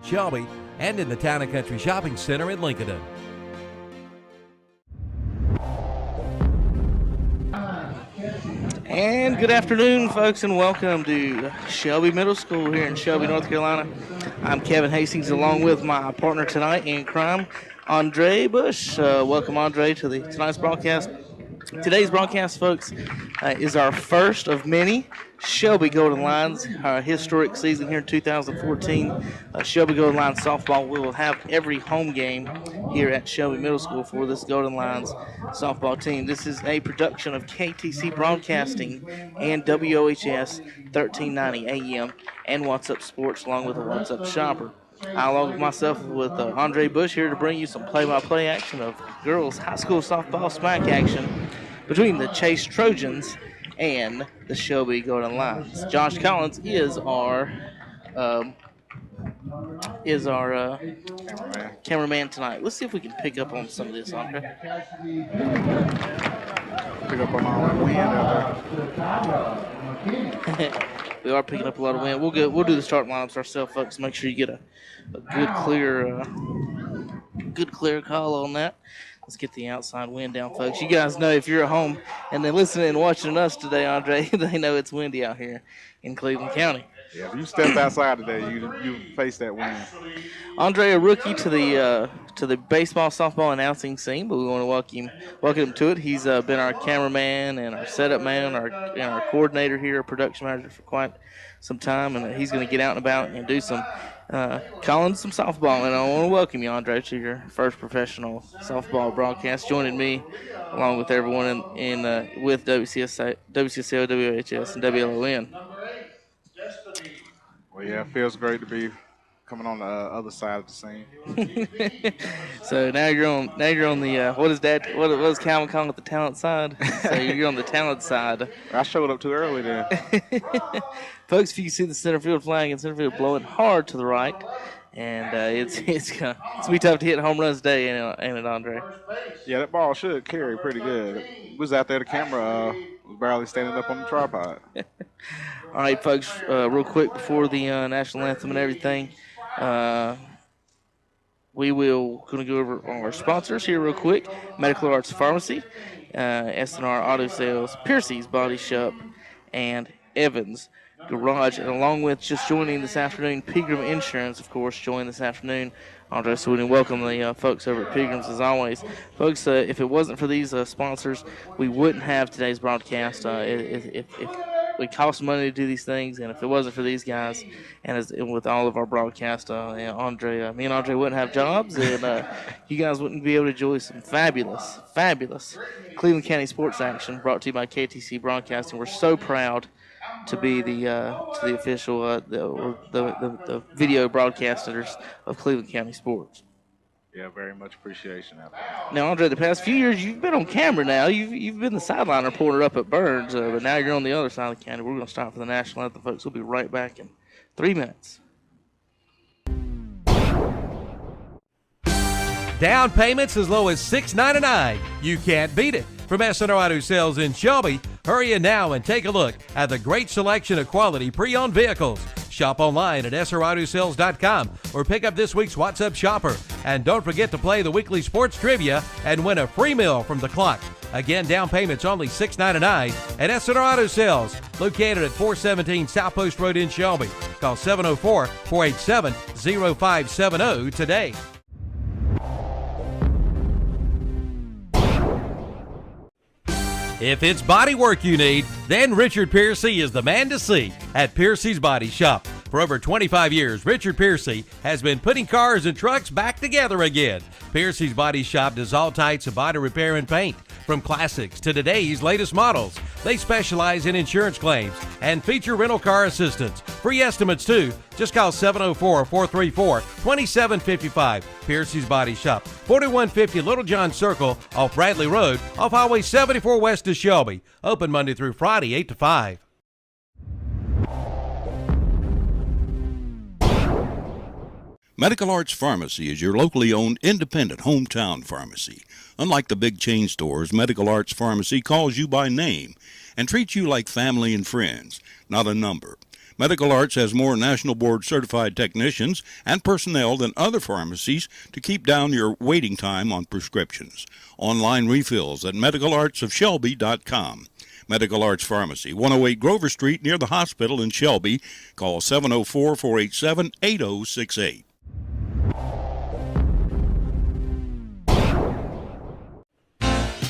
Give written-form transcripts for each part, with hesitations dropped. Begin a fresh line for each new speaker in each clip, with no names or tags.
Shelby, and in the Town and Country Shopping Center in Lincoln.
And good afternoon, folks, and welcome to Shelby Middle School here in Shelby, North Carolina. I'm Kevin Hastings, along with my partner tonight in crime, Andre Bush. Welcome, Andre, to tonight's broadcast. Today's broadcast, folks, is our first of many Shelby Golden Lions, our historic season here in 2014. Shelby Golden Lions softball. We will have every home game here at Shelby Middle School for this Golden Lions softball team. This is a production of KTC Broadcasting and WOHS 1390 AM and What's Up Sports, along with a What's Up Shopper. I, along with myself, with Andre Bush, here to bring you some play-by-play action of girls high school softball smack action between the Chase Trojans and the Shelby Golden Lions. Josh Collins is our cameraman tonight. Let's see if we can pick up on some of this, Andre.
Pick up on all that wind out there.
We are picking up a lot of wind. We'll do the start lineups ourselves, folks. Make sure you get a good clear call on that. Let's get the outside wind down, folks. You guys know, if you're at home and they're listening and watching us today, Andre, they know it's windy out here in Cleveland County.
Yeah, if you stepped outside today, you face that wind.
Andre, a rookie to the baseball softball announcing scene, but we want to welcome him to it. He's been our cameraman and our setup man, and our coordinator here, our production manager for quite some time, and he's going to get out and about and do some calling some softball. And I want to welcome you, Andre, to your first professional softball broadcast, joining me along with everyone with WCSO, WHS, and WLON.
Well, yeah, it feels great to be coming on the other side of the scene.
So now you're on the what is Calvin calling it, the talent side? So you're on the talent side.
I showed up too early then.
Folks, if you can see the center field flag and center field blowing hard to the right, and it's gonna be tough to hit home runs today, ain't it, Andre?
Yeah, that ball should carry pretty good. We was out there, the camera was barely standing up on the tripod.
All right, folks, real quick before the national anthem and everything, we will going to go over our sponsors here real quick. Medical Arts Pharmacy, SNR Auto Sales, Piercy's Body Shop, and Evans Garage. And along with just joining this afternoon, Pegram Insurance, of course, joined this afternoon. Andre, so we welcome the folks over at Pegrams as always. Folks, if it wasn't for these sponsors, we wouldn't have today's broadcast. It costs money to do these things, and if it wasn't for these guys, and with all of our broadcast, me and Andre wouldn't have jobs, and you guys wouldn't be able to enjoy some fabulous Cleveland County sports action brought to you by KTC Broadcasting. We're so proud to be the official the video broadcasters of Cleveland County sports.
Yeah, very much appreciation out there.
Now, Andre, the past few years you've been on camera. Now you've been the sideline reporter up at Burns, but now you're on the other side of the county. We're going to start for the national anthem, folks. We'll be right back in 3 minutes.
Down payments as low as $6.99. You can't beat it. From SNR Auto Sales in Shelby, hurry in now and take a look at the great selection of quality pre-owned vehicles. Shop online at srautosales.com or pick up this week's What's Up Shopper. And don't forget to play the weekly sports trivia and win a free meal from the clock. Again, down payments only $6.99 at SNR Auto Sales, located at 417 South Post Road in Shelby. Call 704-487-0570 today. If it's body work you need, then Richard Piercy is the man to see at Piercy's Body Shop. For over 25 years, Richard Piercy has been putting cars and trucks back together again. Piercy's Body Shop does all types of body repair and paint, from classics to today's latest models. They specialize in insurance claims and feature rental car assistance. Free estimates, too. Just call 704-434-2755. Piercy's Body Shop, 4150 Little John Circle off Bradley Road, off Highway 74 west of Shelby. Open Monday through Friday, 8 to 5.
Medical Arts Pharmacy is your locally owned independent hometown pharmacy. Unlike the big chain stores, Medical Arts Pharmacy calls you by name and treats you like family and friends, not a number. Medical Arts has more National Board certified technicians and personnel than other pharmacies to keep down your waiting time on prescriptions. Online refills at medicalartsofshelby.com. Medical Arts Pharmacy, 108 Grover Street near the hospital in Shelby. Call 704-487-8068.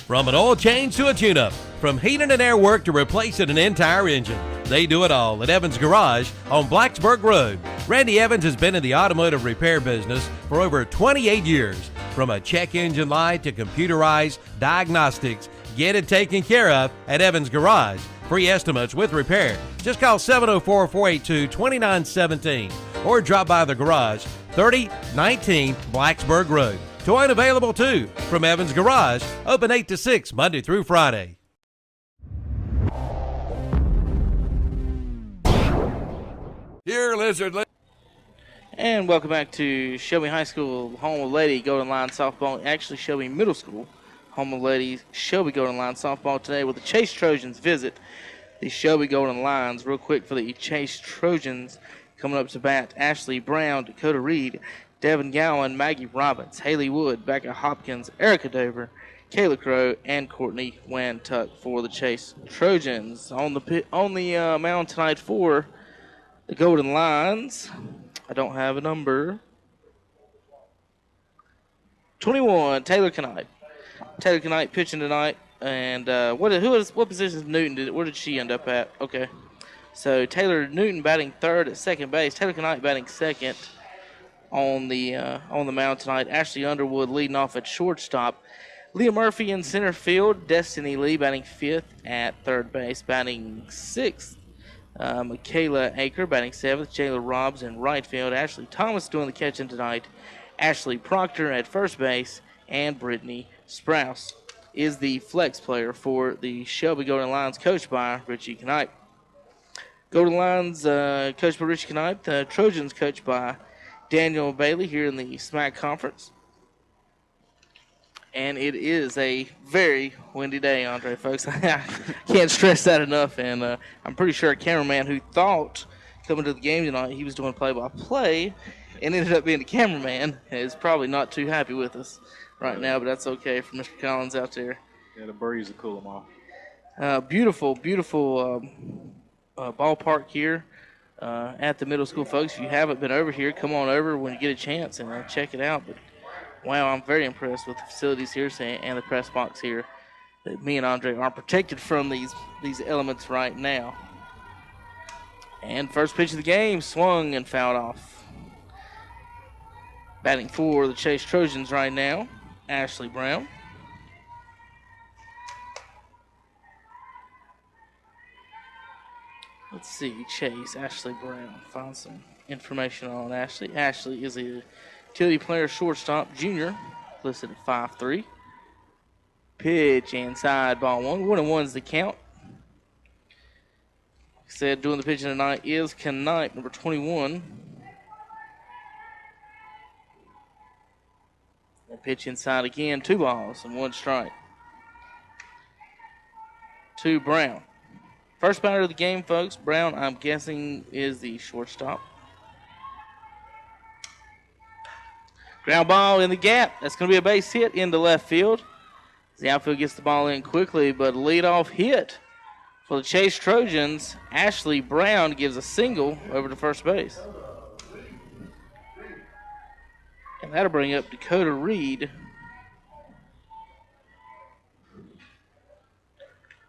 From an oil change to a tune-up, from heating and air work to replacing an entire engine, they do it all at Evans Garage on Blacksburg Road. Randy Evans has been in the automotive repair business for over 28 years. From a check engine light to computerized diagnostics, get it taken care of at Evans Garage. Free estimates with repair. Just call 704-482-2917 or drop by the garage, 3019 Blacksburg Road. Towing available too from Evans Garage, open 8 to 6 Monday through Friday.
Here, Lizard.
And welcome back to Shelby High School, home of Lady Golden Line softball. Actually, Shelby Middle School, home of Lady Shelby Golden Line softball today, with the Chase Trojans visit the Shelby Golden Lions. Real quick for the Chase Trojans, coming up to bat: Ashley Brown, Dakota Reed, Devin Gowan, Maggie Robbins, Haley Wood, Becca Hopkins, Erica Dover, Kayla Crow, and Courtney Wantuck for the Chase Trojans. On the mound tonight for the Golden Lions, I don't have a number. 21, Taylor Knight. Taylor Knight pitching tonight, and what position is Newton? Where did she end up at? Okay, so Taylor Newton batting third at second base. Taylor Knight batting second on the mound tonight. Ashley Underwood leading off at shortstop. Leah Murphy in center field. Destiny Lee batting fifth at third base. Batting sixth, Michaela Aker batting seventh. Jayla Robbs in right field. Ashley Thomas doing the catching tonight. Ashley Proctor at first base. And Brittany Sprouse is the flex player for the Shelby Golden Lions, coached by Richie Knight. Golden Lions coached by Richie Knight. The Trojans coached by Daniel Bailey here in the SMAC Conference. And it is a very windy day, Andre, folks. I can't stress that enough. And I'm pretty sure a cameraman who thought coming to the game tonight he was doing play-by-play and ended up being the cameraman is probably not too happy with us right now, but that's okay for Mr. Collins out there.
Yeah, the breeze will cool them off.
Beautiful ballpark here at the middle school, folks. If you haven't been over here, come on over when you get a chance and check it out. But wow, I'm very impressed with the facilities here and the press box here. That me and Andre are protected from these elements right now. And first pitch of the game, swung and fouled off. Batting for the Chase Trojans right now, Ashley Brown. Let's see, Chase, Ashley Brown. Find some information on Ashley. Ashley is a utility player, shortstop, junior, listed at 5'3". Pitch inside, ball one. 1-1's the count. Like I said, doing the pitching tonight is Knight, number 21. And pitch inside again, 2 balls and 1 strike. To Brown. First batter of the game, folks. Brown, I'm guessing, is the shortstop. Ground ball in the gap. That's going to be a base hit into left field. The outfield gets the ball in quickly, but leadoff hit for the Chase Trojans. Ashley Brown gives a single over to first base. And that'll bring up Dakota Reed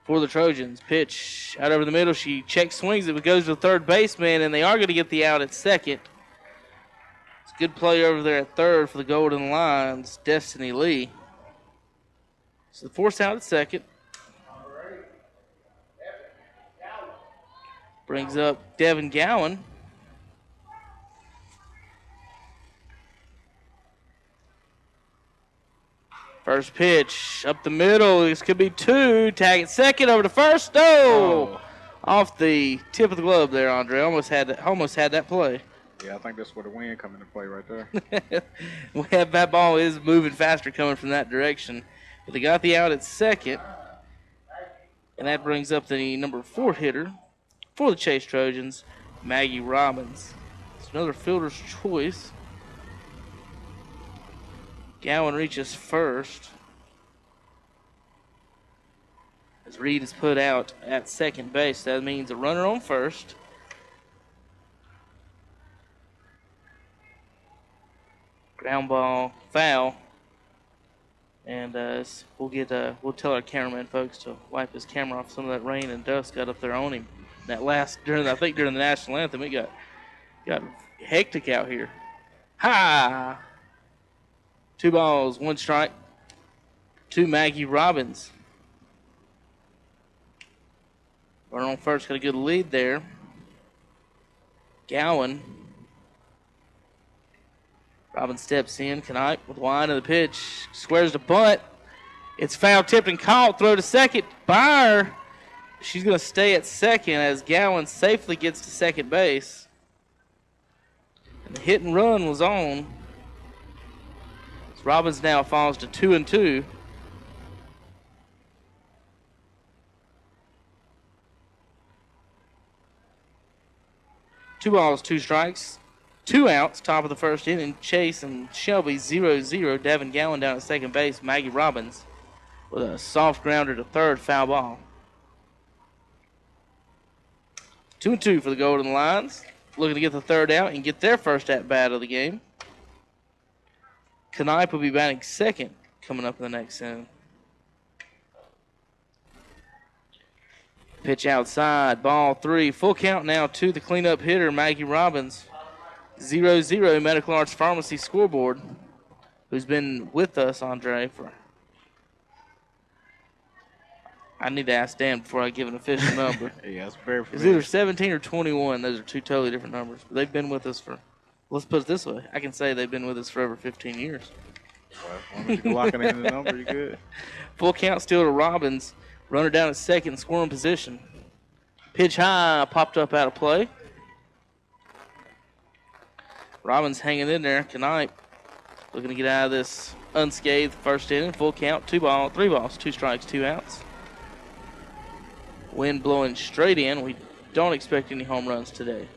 for the Trojans. Pitch out over the middle. She check swings. It goes to the third baseman, and they are going to get the out at second. It's a good play over there at third for the Golden Lions, Destiny Lee. So the force out at second. Brings up Devin Gowan. First pitch up the middle. This could be 2. Tag at second, over to first. Oh! Off the tip of the glove there, Andre. Almost had that play.
Yeah, I think that's where the wind come into play right there.
Well, that ball is moving faster coming from that direction. But they got the out at second. And that brings up the number 4 hitter for the Chase Trojans, Maggie Robbins. It's another fielder's choice. Gowan reaches first. As Reed is put out at second base, that means a runner on first. Ground ball, foul. And we'll tell our cameraman folks to wipe his camera off. Some of that rain and dust got up there on him. During the national anthem, it got hectic out here. Ha! 2 balls, 1 strike to Maggie Robbins. Runner on first, got a good lead there. Gowan. Robbins steps in. Knight with line of the pitch. Squares the bunt. It's foul tipped and caught. Throw to second. Byer. She's going to stay at second as Gowan safely gets to second base. And the hit and run was on. Robbins now falls to 2-2. Two balls, 2 strikes, 2 outs, top of the first inning. Chase and Shelby 0-0. Devin Gowan down at second base. Maggie Robbins with a soft grounder to third, foul ball. 2-2 for the Golden Lions. Looking to get the third out and get their first at-bat of the game. Knipe will be batting second coming up in the next inning. Pitch outside, ball 3. Full count now to the cleanup hitter, Maggie Robbins. 0-0 Medical Arts Pharmacy scoreboard, who's been with us, Andre, for... I need to ask Dan before I give an official number.
Yeah, it's very
It's either 17 or 21. Those are 2 totally different numbers. But they've been with us for, let's put it this way. I can say they've been with us for over 15 years.
Well, as long as you can lock it in the number, you're good.
Full count still to Robbins. Runner down at second, scoring position. Pitch high, popped up out of play. Robbins hanging in there tonight. Looking to get out of this unscathed first inning. Full count, 3 balls, 2 strikes, 2 outs. Wind blowing straight in. We don't expect any home runs today.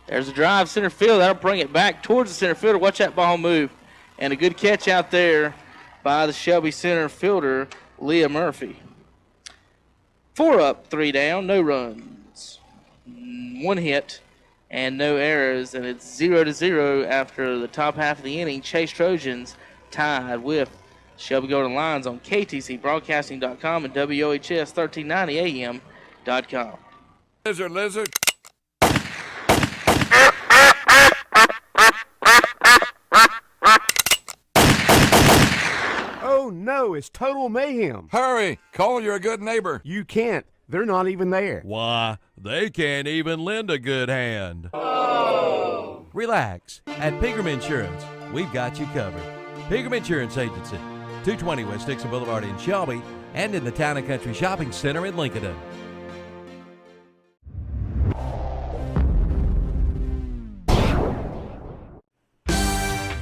There's a drive, center field. That'll bring it back towards the center fielder. Watch that ball move. And a good catch out there by the Shelby center fielder, Leah Murphy. 4 up, 3 down, no runs. 1 hit and no errors. And it's 0-0 after the top half of the inning. Chase Trojans tied with Shelby Golden Lions on KTCBroadcasting.com and WOHS 1390AM.com.
Lizard.
Oh no, it's total mayhem.
Hurry, call your good neighbor.
You can't. They're not even there.
Why, they can't even lend a good hand. Oh. Relax. At Pegram Insurance, we've got you covered. Pegram Insurance Agency, 220 West Dixon Boulevard in Shelby and in the Town and Country Shopping Center in Lincoln.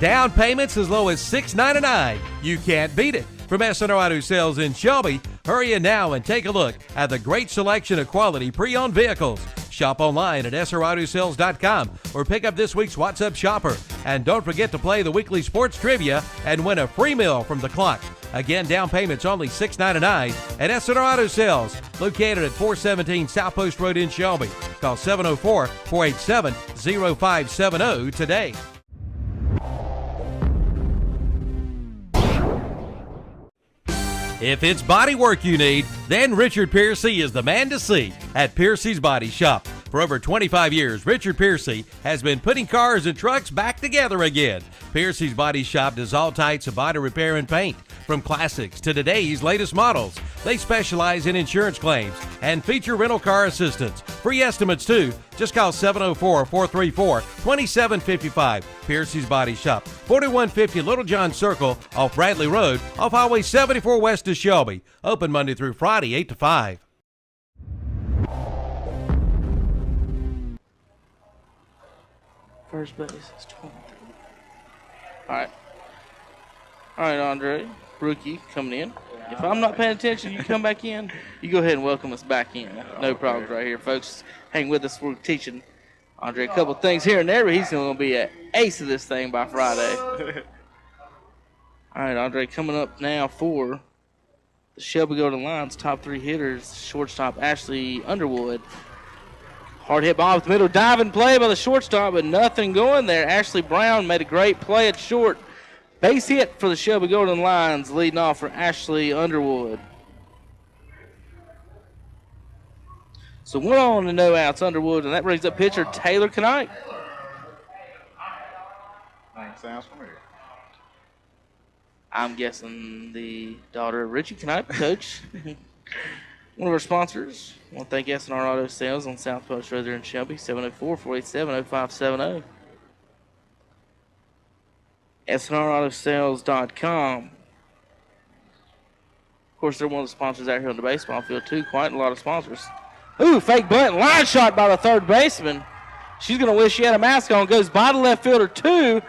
Down payments as low as $6.99. You can't beat it. From SNR Auto Sales in Shelby, hurry in now and take a look at the great selection of quality pre-owned vehicles. Shop online at srautosales.com or pick up this week's What's Up Shopper. And don't forget to play the weekly sports trivia and win a free meal from the clock. Again, down payments only $6.99 at SNR Auto Sales, located at 417 South Post Road in Shelby. Call 704-487-0570 today. If it's body work you need, then Richard Piercy is the man to see at Piercy's Body Shop. For over 25 years, Richard Piercy has been putting cars and trucks back together again. Piercy's Body Shop does all types of body repair and paint, from classics to today's latest models. They specialize in insurance claims and feature rental car assistance. Free estimates too. Just call 704-434-2755. Piercy's Body Shop, 4150 Little John Circle off Bradley Road, off Highway 74 west of Shelby. Open Monday through Friday, 8 to 5.
First base is 23. All right. All right, Andre, rookie coming in. If I'm not paying attention, you come back in. You go ahead and welcome us back in. No problems right here, folks. Hang with us. We're teaching Andre a couple things here and there, but he's going to be an ace of this thing by Friday. All right, Andre, coming up now for the Shelby Golden Lions top 3 hitters. Shortstop Ashley Underwood. Hard hit ball up the middle. Diving play by the shortstop, but nothing going there. Ashley Brown made a great play at short. Base hit for the Shelby Golden Lions, leading off for Ashley Underwood. So 1 on and no outs, Underwood, and that brings up pitcher Taylor Knight.
Sounds familiar.
I'm guessing the daughter of Richie Knight, coach. One of our sponsors. I want to thank S&R Auto Sales on South Post Road there in Shelby, 704-487-0570. SNRAutosales.com. Of course, they're one of the sponsors out here on the baseball field, too. Quite a lot of sponsors. Ooh, fake bunt. Line shot by the third baseman. She's going to wish she had a mask on. Goes by the left fielder, 2.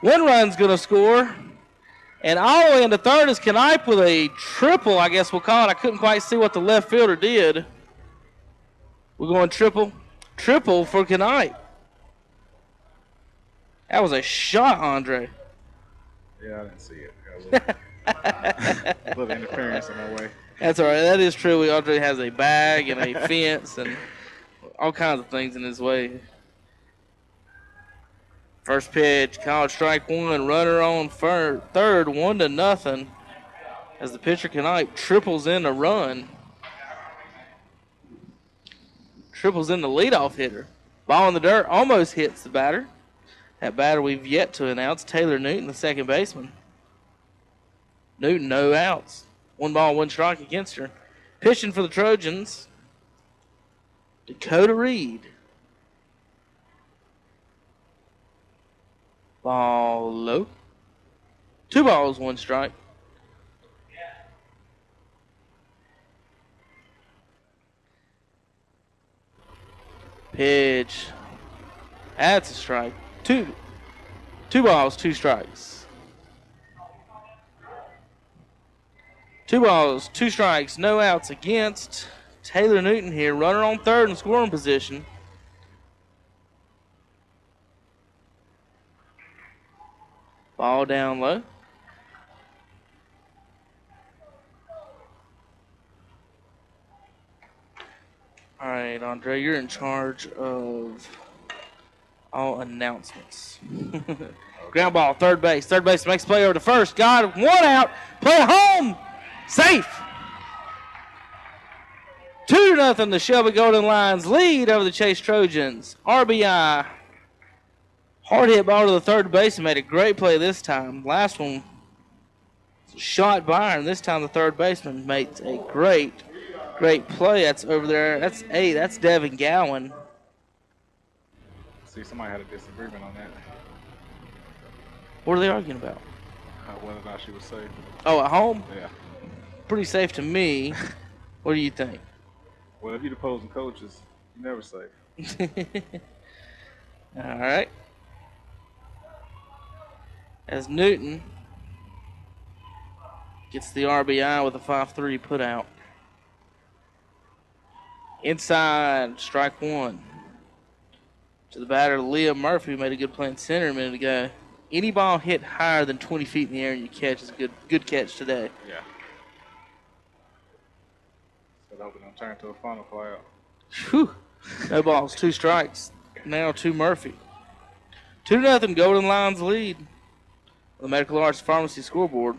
1 run's going to score. And all the way into third is Knipe with a triple, I guess we'll call it. I couldn't quite see what the left fielder did. We're going triple. Triple for Knipe. That was a shot, Andre.
Yeah, I didn't see it. A little interference in my way.
That's all right. That is true. Andre has a bag and a fence and all kinds of things in his way. First pitch, called strike 1. Runner on third, 1-0. As the pitcher Knipe triples in a run. Triples in the leadoff hitter. Ball in the dirt, almost hits the batter. That batter we've yet to announce, Taylor Newton, the second baseman. Newton, no outs. 1 ball, 1 strike against her. Pitching for the Trojans, Dakota Reed. Ball low. 2 balls, 1 strike. Pitch. That's a strike. 2 balls, 2 strikes. 2 balls, 2 strikes, no outs against Taylor Newton here. Runner on third in scoring position. Ball down low. All right, Andre, you're in charge of all announcements. Ground ball, third base. Third base makes play over to first. Got it. 1 out. Play home. Safe. 2-0. The Shelby Golden Lions lead over the Chase Trojans. RBI. Hard hit ball to the third base and made a great play this time. Last one was a shot by her, and this time the third baseman makes a great play. That's over there. That's Devin Gowan.
See, somebody had a disagreement on that.
What are they arguing about?
Whether or not she was safe.
Oh, at home?
Yeah.
Pretty safe to me. What do you think?
Well, if you're the opposing coaches, you're never safe.
All right. As Newton gets the RBI with a 5-3 put out. Inside, strike 1. To the batter, Leah Murphy, who made a good play in center a minute ago. Any ball hit higher than 20 feet in the air and you catch is a good catch today.
Yeah. So hoping I'm turning to a final fly out.
Whew. No balls, 2 strikes. Now to Murphy. 2-0 Golden Lions lead. The Medical Arts Pharmacy scoreboard.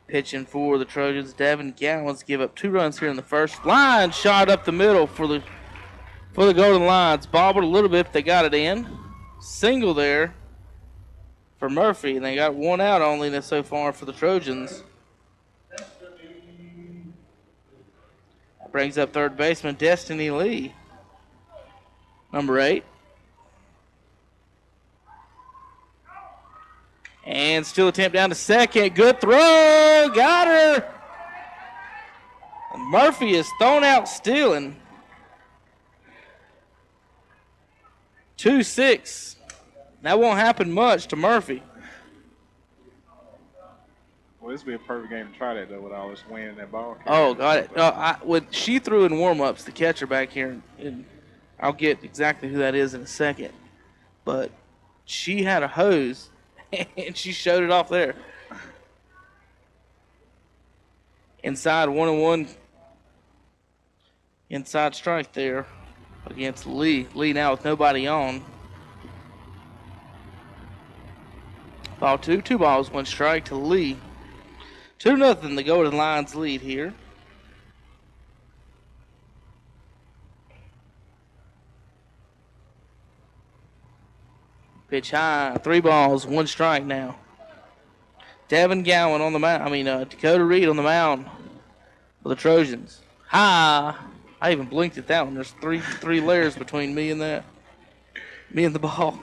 Pitching for the Trojans, Devin Gallons give up 2 runs here in the first. Line shot up the middle for the Golden Lions. Bobbled a little bit, but they got it in. Single there for Murphy, and they got 1 out only so far for the Trojans. That brings up third baseman Destiny Lee, number 8. And still attempt down to second. Good throw. Got her. And Murphy is thrown out stealing. 2-6. That won't happen much to Murphy.
Well, this would be a perfect game to try that, though, with all this wind and that ball.
Oh, got it. She threw in warm-ups, the catcher back here, and I'll get exactly who that is in a second. But she had a hose, and she showed it off there. Inside 1-1. Inside strike there against Lee. Lee now with nobody on. Ball two. 2 balls, 1 strike to Lee. 2-0, the Golden Lions lead here. Pitch high. 3 balls, 1 strike now. Devin Gowan on the mound. Dakota Reed on the mound for the Trojans. High. I even blinked at that one. There's three layers between me and that. Me and the ball.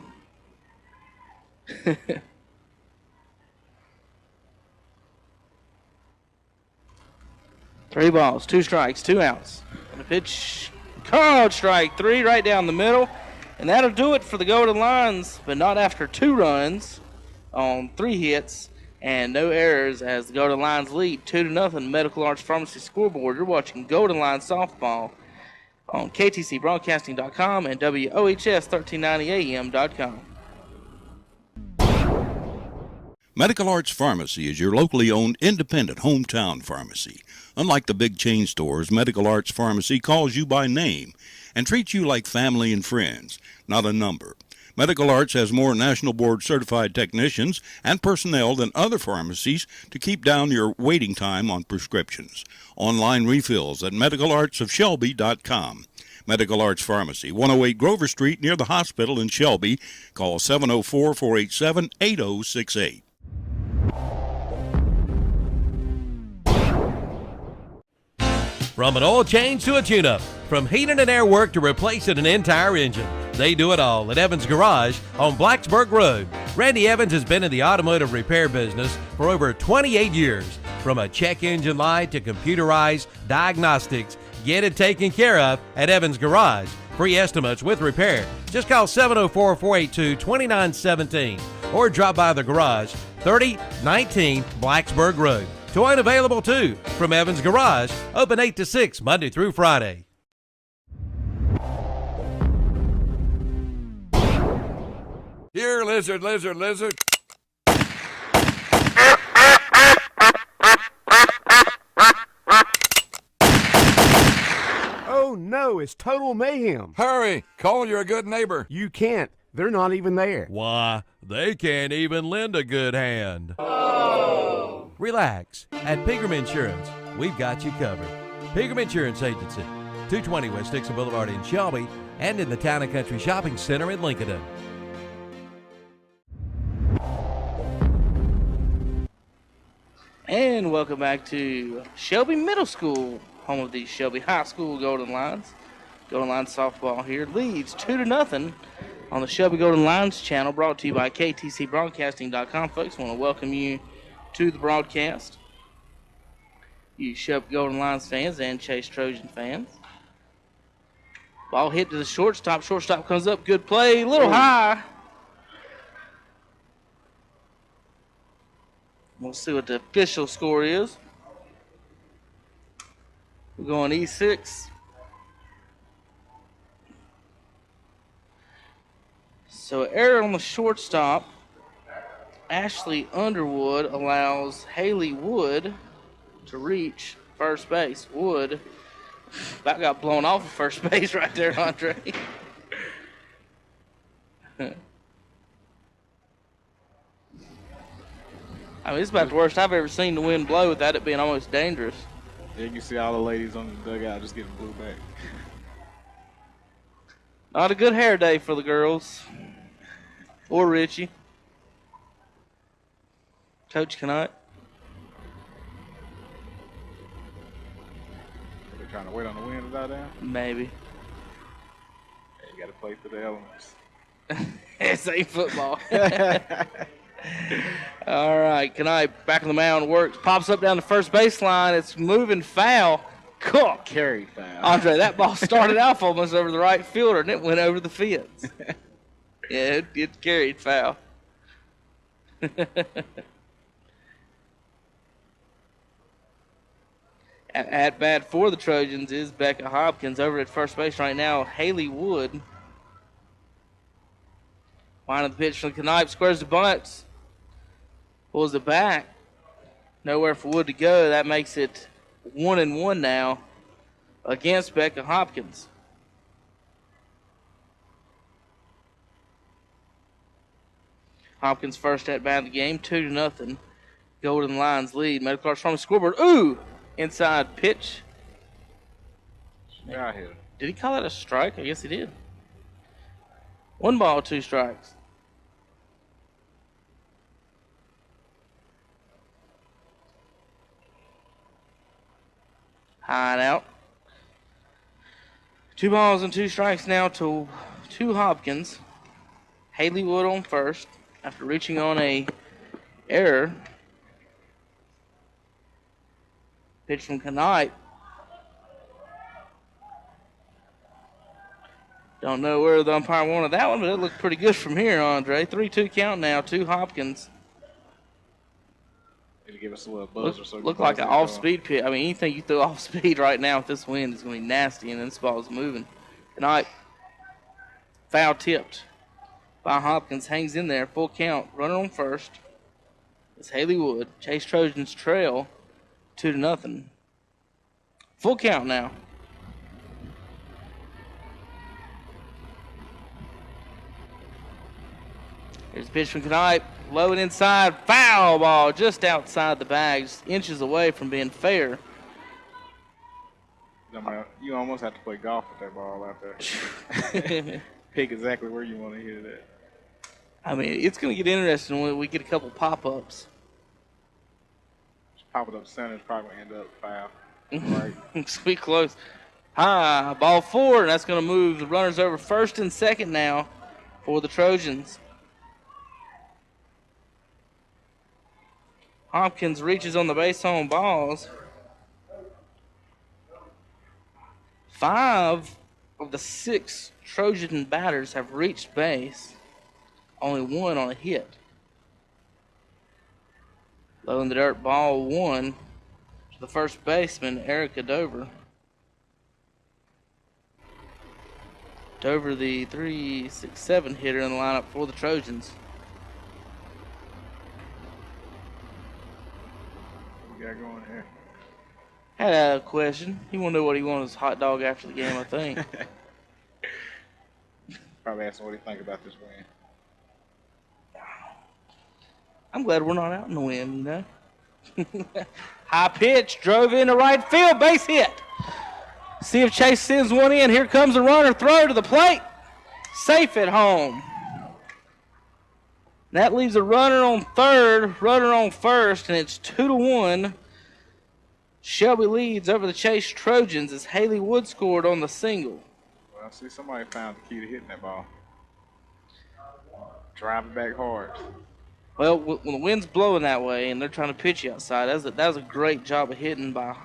3 balls, 2 strikes, 2 outs. And a pitch, called strike 3 right down the middle. And that'll do it for the Golden Lions, but not after 2 runs on 3 hits and no errors as the Golden Lions lead 2-0 Medical Arts Pharmacy scoreboard. You're watching Golden Lions softball on KTCBroadcasting.com and WOHS1390AM.com.
Medical Arts Pharmacy is your locally owned independent hometown pharmacy. Unlike the big chain stores, Medical Arts Pharmacy calls you by name and treats you like family and friends, not a number. Medical Arts has more National Board certified technicians and personnel than other pharmacies to keep down your waiting time on prescriptions. Online refills at medicalartsofshelby.com. Medical Arts Pharmacy, 108 Grover Street near the hospital in Shelby. Call 704-487-8068.
From an oil change to a tune-up, from heating and air work to replacing an entire engine, they do it all at Evans Garage on Blacksburg Road. Randy Evans has been in the automotive repair business for over 28 years. From a check engine light to computerized diagnostics, get it taken care of at Evans Garage. Free estimates with repair. Just call 704-482-2917 or drop by the garage, 3019 Blacksburg Road. Towing available too from Evans Garage, open 8 to 6 Monday through Friday.
Here, lizard, lizard, lizard.
Oh no, it's total mayhem.
Hurry, call your good neighbor.
You can't. They're not even there.
Why, they can't even lend a good hand. Relax. At Pegram Insurance, we've got you covered. Pegram Insurance Agency, 220 West Dixon Boulevard in Shelby and in the Town and Country Shopping Center in Lincoln.
And welcome back to Shelby Middle School, home of the Shelby High School Golden Lions. Golden Lions softball here leads 2-0 on the Shelby Golden Lions channel, brought to you by KTCBroadcasting.com. Folks, I want to welcome you to the broadcast, you Shelby Golden Lions fans and Chase Trojan fans. Ball hit to the shortstop. Shortstop comes up. Good play. A little high. We'll see what the official score is. We're going E6. So error on the shortstop. Ashley Underwood allows Haley Wood to reach first base. Wood about got blown off of first base right there, Andre. I mean, it's about the worst I've ever seen the wind blow without it being almost dangerous.
Yeah, you can see all the ladies on the dugout just getting blew back.
Not a good hair day for the girls. Or Richie. Coach Canut.
They're trying to wait on the wind to die down.
Maybe.
Yeah, you got to play through the elements.
It's ain't football. All right, Canut back on the mound, works, pops up down the first baseline. It's moving foul. Cook.
Carry foul.
Andre, that ball started off almost over the right fielder, and it went over the fence. Yeah, it carried foul. At bat for the Trojans is Becca Hopkins. Over at first base right now, Haley Wood. Line of the pitch from Knipe, squares the bunts, pulls it back. Nowhere for Wood to go. That makes it 1-1 now against Becca Hopkins. Hopkins first at bat of the game, 2-0. Golden Lions lead. Medical Arts from the scoreboard. Ooh! Inside pitch.
Out here.
Did he call that a strike? I guess he did. 1 ball, 2 strikes. High and out. 2 balls and 2 strikes now to Hopkins. Haley Wood on first after reaching on a error. Pitch from Knipe. Don't know where the umpire wanted that one, but it looked pretty good from here, Andre. 3-2 count now to Hopkins.
Maybe give us a little buzz or so.
Look like an off-speed pitch. I mean, anything you throw off-speed right now with this wind is going to be nasty, and then this ball is moving. Knipe, foul tipped by Hopkins, hangs in there, full count. Runner on first. It's Haley Wood. Chase Trojans trail 2-0. Full count now. Here's a pitch from Knipe. Low and inside. Foul ball just outside the bags. Inches away from being fair.
You almost have to play golf with that ball out there. Pick exactly where you want to hit it at.
I mean, it's going to get interesting when we get a couple pop-ups.
Just pop it up center. It's probably going to end up foul. Right.
It's going to be close. High. Ball 4, and that's going to move the runners over first and second now for the Trojans. Hopkins reaches on the base on balls. 5 of the 6 Trojan batters have reached base. Only 1 on a hit. Low in the dirt, ball 1 to the first baseman, Erica Dover. Dover, the 3-6-7 hitter in the lineup for the Trojans.
Got going here.
Had a question. He wanted to know what he wanted as a hot dog after the game, I think.
Probably asking what he think about this win.
I'm glad we're not out in the wind, you know. High pitch, drove into right field, base hit. See if Chase sends one in. Here comes the runner, throw to the plate. Safe at home. That leaves a runner on third, runner on first, and it's 2-1. Shelby leads over the Chase Trojans as Haley Wood scored on the single.
Well, see, somebody found the key to hitting that ball. Driving back hard.
Well, when the wind's blowing that way and they're trying to pitch you outside, that was a great job of hitting by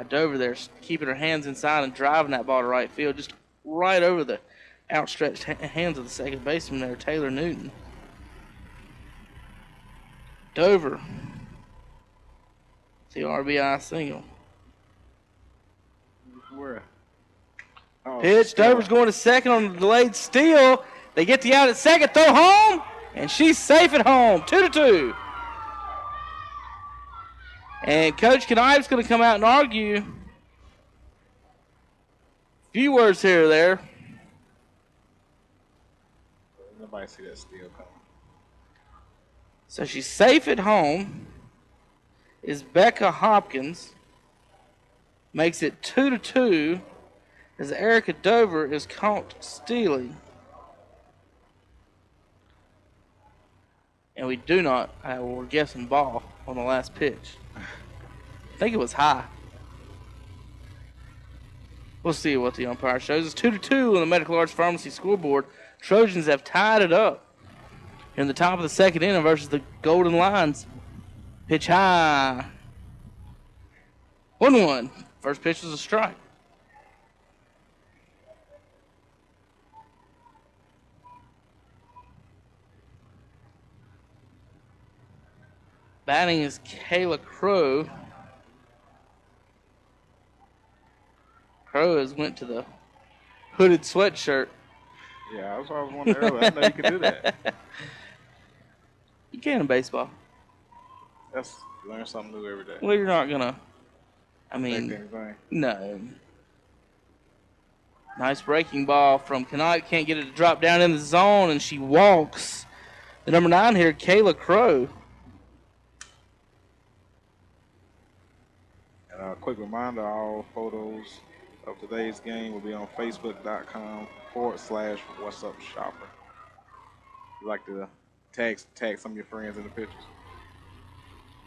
Dover there, keeping her hands inside and driving that ball to right field, just right over the outstretched hands of the second baseman there, Taylor Newton. Dover. The RBI single.
Where? Oh,
Pitch. Dover's going to second on the delayed steal. They get the out at second. Throw home. And she's safe at home. 2-2. And Coach Knipe's going to come out and argue. A few words here or there.
Nobody see that steal coming.
So she's safe at home. Is Becca Hopkins. Makes it 2-2 as Erica Dover is caught stealing. And we do not, we're guessing ball on the last pitch. I think it was high. We'll see what the umpire shows. It's 2-2 on the Medical Arts Pharmacy scoreboard. Trojans have tied it up in the top of the second inning versus the Golden Lions. Pitch high. 1-1. First pitch was a strike. Batting is Kayla Crow. Crow has went to the hooded sweatshirt.
Yeah, that's what I was wondering earlier. I didn't know you could do that.
You can in baseball.
That's learn something new every day.
Well, you're not gonna. I
Take
mean,
anything.
no. Nice breaking ball from Knight. Can't get it to drop down in the zone, and she walks. The number 9 here, Kayla Crow.
And a quick reminder, all photos of today's game will be on facebook.com/whatsupshopper. You like to tag some of your friends in the pictures.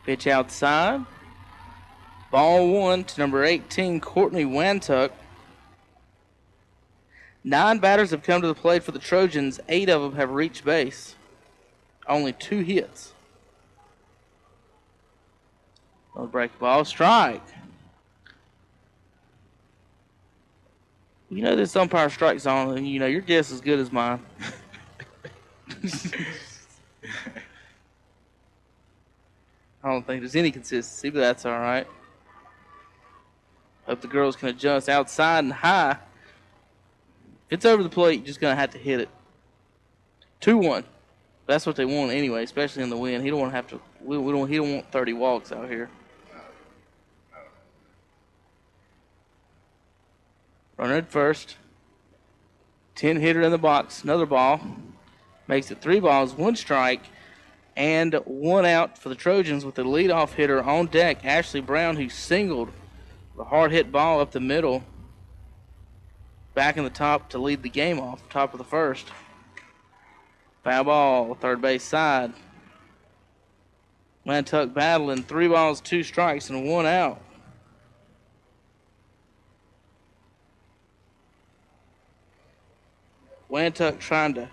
Pitch outside. Ball 1 to number 18, Courtney Wantuck. 9 batters have come to the plate for the Trojans. 8 of them have reached base. Only 2 hits. No break ball, strike. You know this umpire strike zone, and you know your guess is as good as mine. I don't think there's any consistency, but that's all right. Hope the girls can adjust outside and high. If it's over the plate, you're just going to have to hit it. 2-1. That's what they want anyway, especially in the wind. He don't want to have to. He don't want 30 walks out here. Runner at first. 10 hitter in the box. Another ball. Makes it 3 balls, 1 strike, and 1 out for the Trojans with the leadoff hitter on deck, Ashley Brown, who singled the hard hit ball up the middle, back in the top to lead the game off, top of the first. Foul ball, third base side. Wantuck battling, 3 balls, 2 strikes, and 1 out. Wantuck trying to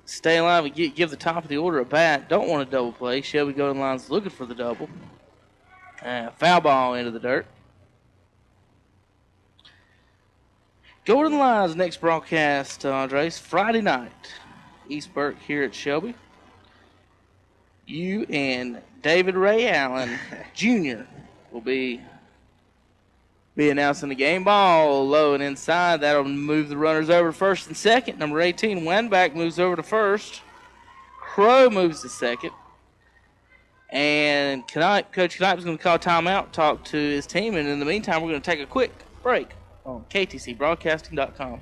stay alive and give the top of the order a bat. Don't want a double play. Shelby Golden Lions looking for the double. Foul ball into the dirt. Golden Lions next broadcast, Andres, Friday night. East Burke here at Shelby. You and David Ray Allen Jr. will be announcing the game. Ball low and inside. That'll move the runners over to first and second. Number 18, Wanback, moves over to first. Crow moves to second. And Coach Knight is going to call timeout, talk to his team. And in the meantime, we're going to take a quick break on KTCBroadcasting.com.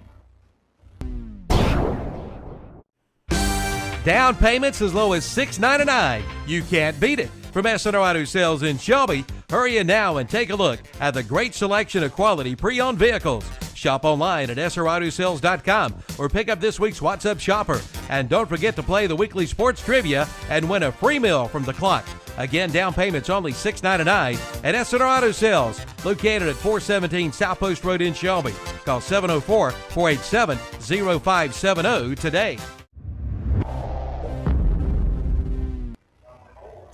Down payments as low as $6.99. You can't beat it. From SNR Auto Sales in Shelby, hurry in now and take a look at the great selection of quality pre-owned vehicles. Shop online at srautosales.com or pick up this week's What's Up Shopper. And don't forget to play the weekly sports trivia and win a free meal from the clock. Again, down payments only $6.99 at SNR Auto Sales, located at 417 South Post Road in Shelby. Call 704-487-0570 today.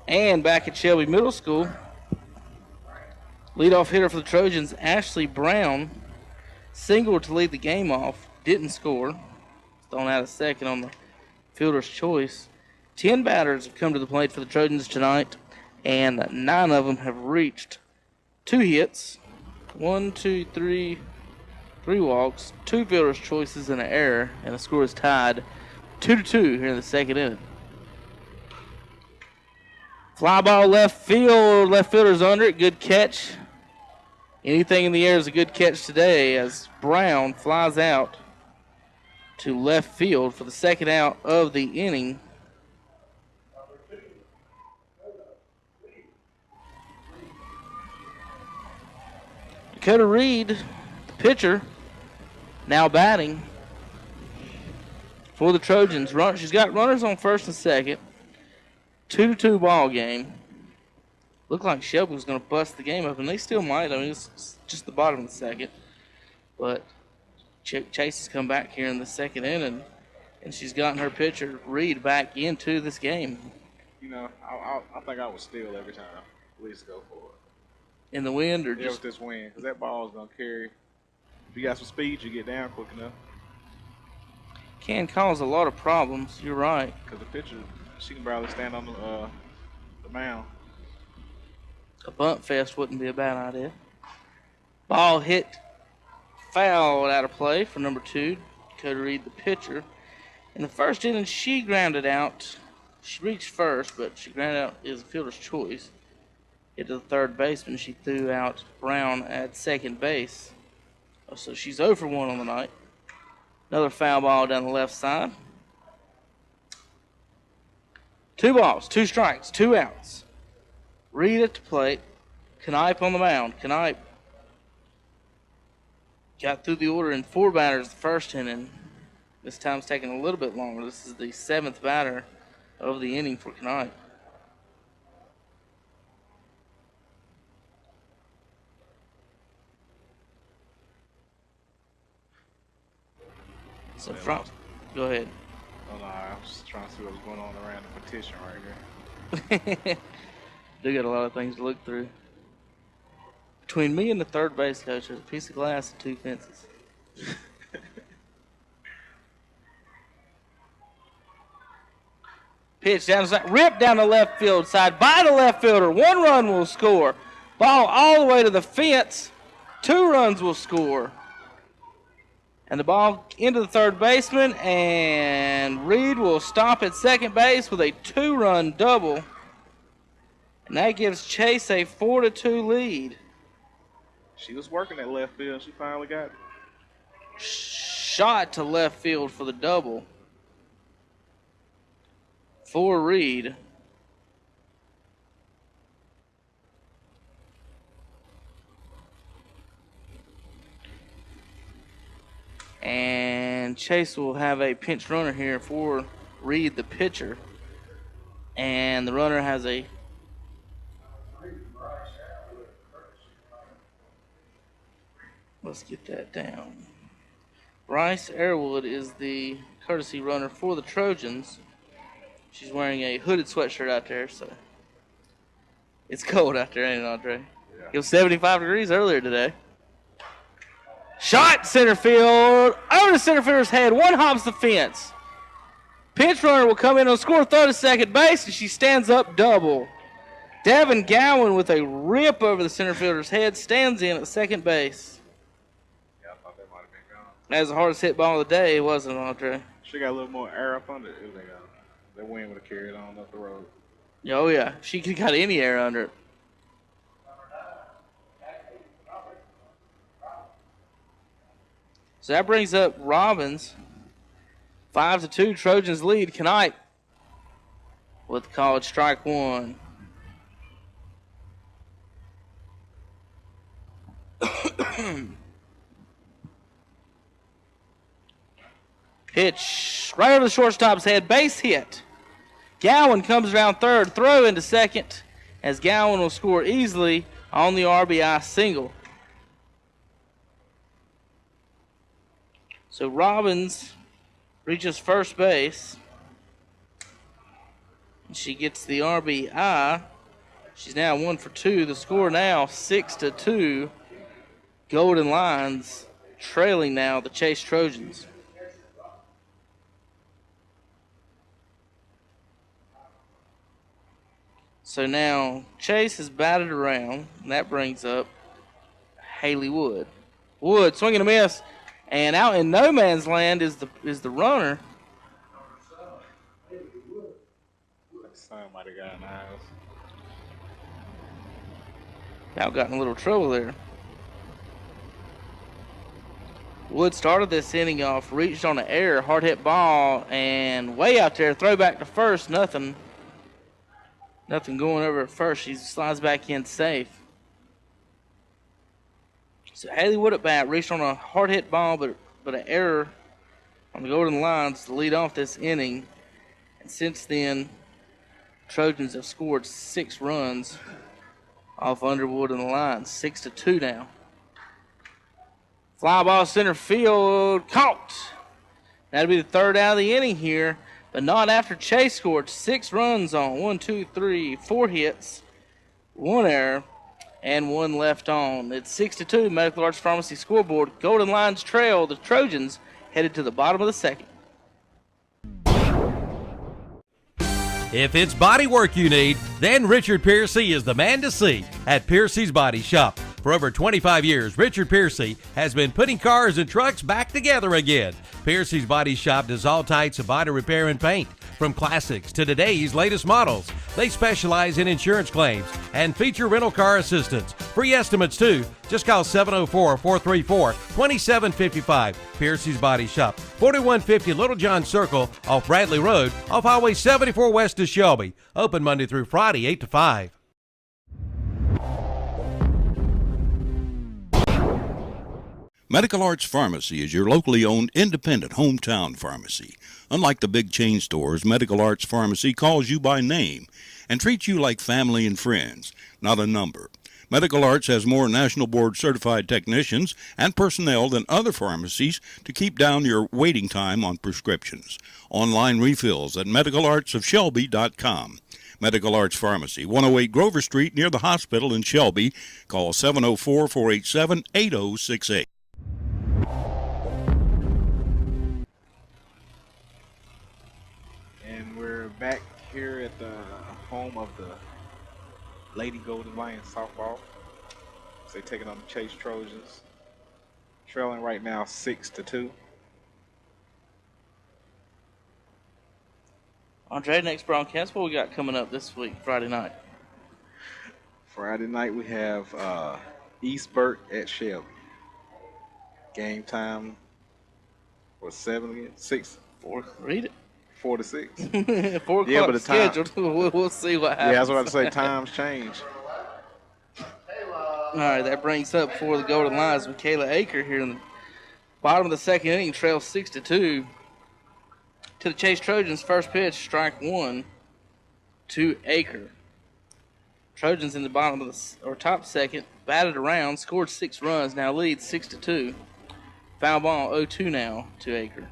And back at Shelby Middle School, leadoff hitter for the Trojans, Ashley Brown, singled to lead the game off, didn't score. Thrown out a second on the fielder's choice. 10 batters have come to the plate for the Trojans tonight, and 9 of them have reached 2 hits, 3 walks, 2 fielder's choices, and an error, and the score is tied 2-2 here in the second inning. Fly ball left field. Left fielder's under it. Good catch. Anything in the air is a good catch today as Brown flies out to left field for the second out of the inning. Dakota Reed, the pitcher, now batting for the Trojans. She's got runners on first and second. 2-2 ball game. Looked like Shelby was going to bust the game up, and they still might. I mean, it's just the bottom of the second. But Chase has come back here in the second inning, and she's gotten her pitcher, Reed, back into this game.
You know, I think I would steal every time. At least go for it.
In the wind or
Yeah,
just
with this wind, because that ball is going to carry. If you got some speed, you get down quick enough.
can cause a lot of problems. You're right.
Because the pitcher, she can barely stand on the mound.
A bunt fest wouldn't be a bad idea. Ball hit foul out of play for number 2, Dakota Reed, the pitcher. In the first inning, she grounded out. She reached first, but she grounded out is a fielder's choice. Hit to the third baseman. She threw out Brown at second base. So she's 0 for 1 on the night. Another foul ball down the left side. 2 balls, 2 strikes, 2 outs. Reed at the plate. Knipe on the mound. Knipe got through the order in 4 batters the first inning. This time's taking a little bit longer. This is the 7th batter of the inning for Knipe. So front, go ahead.
Oh, no, I was just trying to see what was going on around the petition right here.
Do got a lot of things to look through. Between me and the third base coach, there's a piece of glass and 2 fences. Pitch down the side, ripped down the left field side by the left fielder. 1 run will score. Ball all the way to the fence. 2 runs will score. And the ball into the third baseman, and Reed will stop at second base with a 2-run double. And that gives Chase a 4-2 lead.
She was working at left field. She finally got it.
Shot to left field for the double for Reed. And Chase will have a pinch runner here for Reed, the pitcher. And the runner has a let's get that down. Bryce Airwood is the courtesy runner for the Trojans. She's wearing a hooded sweatshirt out there, so it's cold out there, ain't it, Andre?
Yeah.
It was 75 degrees earlier today. Shot center field, over the center fielder's head. 1 hops the fence. Pinch runner will come in and score, throw to second base, and she stands up double. Devin Gowan with a rip over the center fielder's head stands in at second base.
Yeah, I thought that might have been gone.
That's the hardest hit ball of the day, wasn't it, Andre?
She got a little more air up under it. It was like, that wind would have carried on up the road.
Oh, yeah. She could have got any air under it. So that brings up Robbins. 5-2, Trojans lead. Knight with called strike 1. Pitch right over the shortstop's head. Base hit. Gowan comes around third. Throw into second as Gowan will score easily on the RBI single. So Robbins reaches first base. She gets the RBI. She's now 1 for 2. The score now 6-2. Golden Lions trailing now the Chase Trojans. So now Chase is batted around, and that brings up Haley Wood. Wood swinging a miss, and out in no man's land is the runner.
Son might have gotten eyes.
Now got in a little trouble there. Wood started this inning off, reached on an error, hard hit ball, and way out there, throw back to first, nothing going over at first. She slides back in safe. So Haley Wood at bat, reached on a hard hit ball, but an error on the Golden Lions to lead off this inning. And since then, Trojans have scored 6 runs off Underwood and the Lions, 6-2 now. Fly ball center field, caught. That'll be the third out of the inning here, but not after Chase scored 6 runs on 4 hits, 1 error, and 1 left on. It's 6-2, Medical Arts Pharmacy scoreboard. Golden Lions trail the Trojans headed to the bottom of the second.
If it's body work you need, then Richard Piercy is the man to see at Piercy's Body Shop. For over 25 years, Richard Piercy has been putting cars and trucks back together again. Piercy's Body Shop does all types of body repair and paint, from classics to today's latest models. They specialize in insurance claims and feature rental car assistance. Free estimates too. Just call 704-434-2755. Piercy's Body Shop, 4150 Little John Circle off Bradley Road, off Highway 74 west of Shelby. Open Monday through Friday, 8 to 5.
Medical Arts Pharmacy is your locally owned independent hometown pharmacy. Unlike the big chain stores, Medical Arts Pharmacy calls you by name and treats you like family and friends, not a number. Medical Arts has more National Board certified technicians and personnel than other pharmacies to keep down your waiting time on prescriptions. Online refills at medicalartsofshelby.com. Medical Arts Pharmacy, 108 Grover Street near the hospital in Shelby. Call 704-487-8068.
And we're back here at the home of the Lady Golden Lions softball. So they taking on the Chase Trojans. Trailing right now 6-2.
Andre, next broadcast, what we got coming up this week, Friday night?
Friday night we have East Burke at Shelby. Game time was 7 again? 6.
Read it.
4 to 6.
4 o'clock
Yeah, but the time-
scheduled. We'll see what happens.
Yeah, that's what I'd say. Times change.
All right, that brings up for the Golden Lions Michaela Aker here in the bottom of the second inning, trails 6-2 to the Chase Trojans. First pitch, strike one to Aker. Trojans in the bottom of the top second, batted around, scored 6 runs, now leads 6-2. Foul ball 0-2 now to Aker.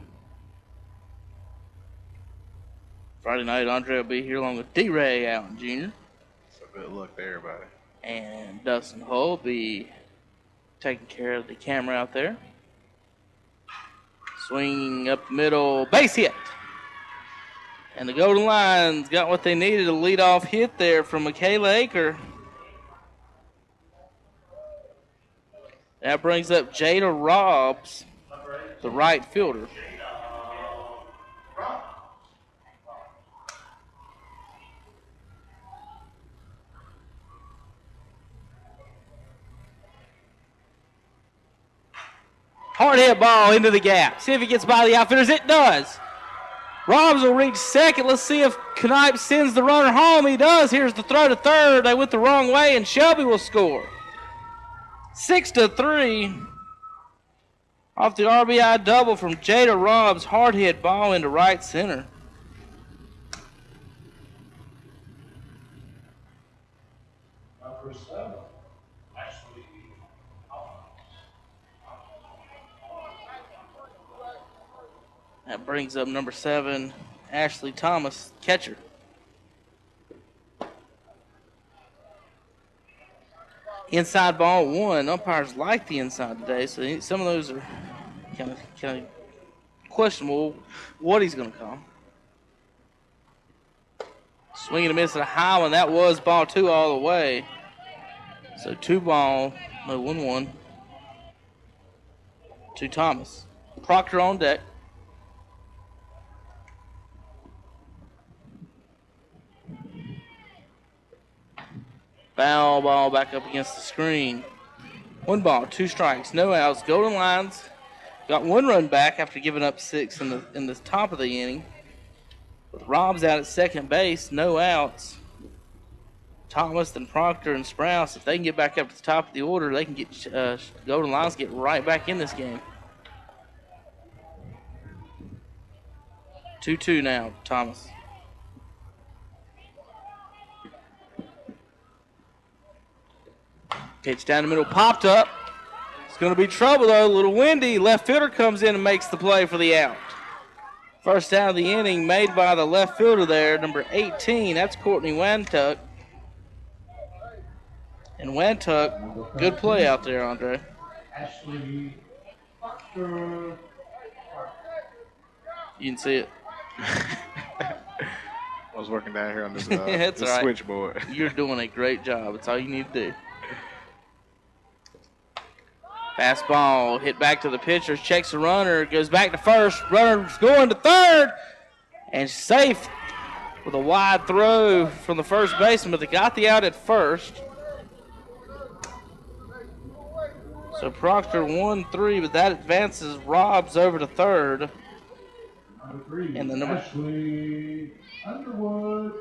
Friday night, Andre will be here along with D-Ray Allen Jr.
So good luck to everybody.
And Dustin Hull will be taking care of the camera out there. Swinging up the middle, base hit. And the Golden Lions got what they needed, a leadoff hit there from Michaela Aker. That brings up Jada Robbs, the right fielder. Hard hit ball into the gap. See if it gets by the outfielders. It does. Robbs will reach second. Let's see if Knipe sends the runner home. He does. Here's the throw to third. They went the wrong way, and Shelby will score. 6-3 off the RBI double from Jada Robbs. Hard hit ball into right center. That brings up number 7, Ashley Thomas, catcher. Inside ball 1. Umpires like the inside today, so some of those are kind of questionable what he's going to call. Swing and a miss at a high one. That was ball 2 all the way. So 1-1 to Thomas. Proctor on deck. Foul ball back up against the screen. 1 ball, 2 strikes, no outs. Golden Lions got 1 run back after giving up 6 in the top of the inning. With Robbs out at second base, no outs. Thomas, then Proctor, and Sprouse, if they can get back up to the top of the order, they can get Golden Lions get right back in this game. 2-2 now, Thomas. Pitch down the middle, popped up. It's going to be trouble, though. A little windy. Left fielder comes in and makes the play for the out. First out of the inning made by the left fielder there, number 18. That's Courtney Wantuck. And Wantuck, good play out there, Andre. You can see it.
Well, was working down here on this,
That's
this
all right.
switchboard.
You're doing a great job. It's all you need to do. Fastball hit back to the pitcher. Checks the runner. Goes back to first. Runner's going to third. And safe with a wide throw from the first baseman, but they got the out at first. So Proctor 1-3, but that advances Robs over to third. And the number
Ashley Underwood.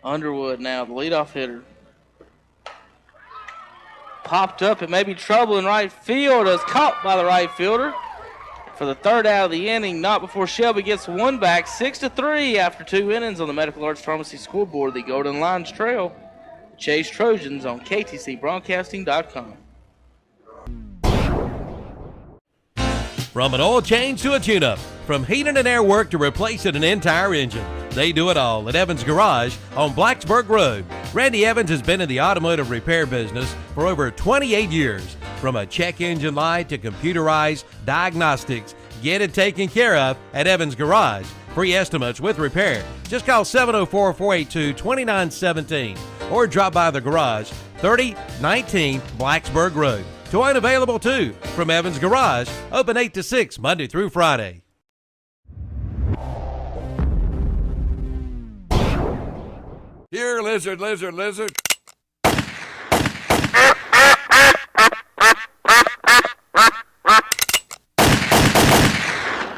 Underwood now, the leadoff hitter. Popped up. It may be trouble in right field. Is caught by the right fielder for the third out of the inning. Not before Shelby gets one back. 6-3 after 2 innings on the Medical Arts Pharmacy scoreboard. The Golden Lions trail. Chase Trojans on KTCBroadcasting.com.
From an oil change to a tune-up, from heating and air work to replacing an entire engine, they do it all at Evans Garage on Blacksburg Road. Randy Evans has been in the automotive repair business for over 28 years. From a check engine light to computerized diagnostics, get it taken care of at Evans Garage. Free estimates with repair. Just call 704-482-2917 or drop by the garage, 3019 Blacksburg Road. Towing available too from Evans Garage, open 8 to 6 Monday through Friday.
Here, lizard, lizard, lizard.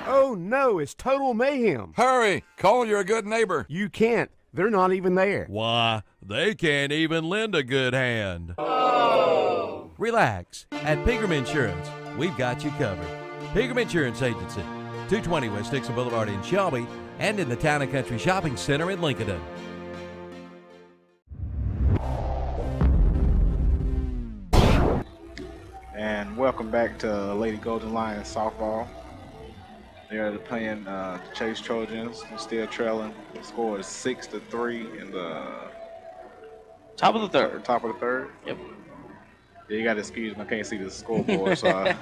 Oh no, it's total mayhem.
Hurry, call your good neighbor.
You can't. They're not even there.
Why, they can't even lend a good hand. Relax. At Pegram Insurance, we've got you covered. Pegram Insurance Agency, 220 West Dixon Boulevard in Shelby and in the Town & Country Shopping Center in Lincoln.
And welcome back to Lady Golden Lions softball. They're playing the Chase Trojans. They're still trailing. The score is 6-3 in the
Top of the third.
top of the third.
Yep.
Yeah, you got to excuse me. I can't see the scoreboard, so I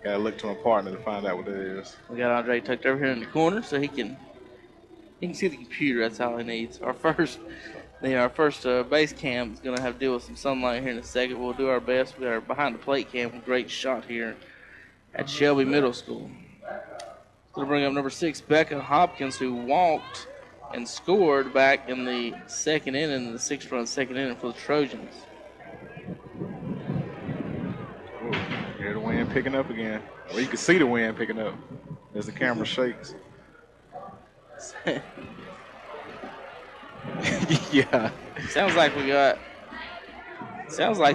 got to look to my partner to find out what it is.
We got Andre tucked over here in the corner so he can see the computer. That's all he needs. Our first base cam is going to have to deal with some sunlight here in a second. We'll do our best. We are behind the plate cam. Great shot here at Shelby Middle School. Going to bring up number 6, Becca Hopkins, who walked and scored back in the second inning, the 6-run second inning for the Trojans.
Ooh, hear the wind picking up again. Well, you can see the wind picking up as the camera shakes. Yeah.
Sounds like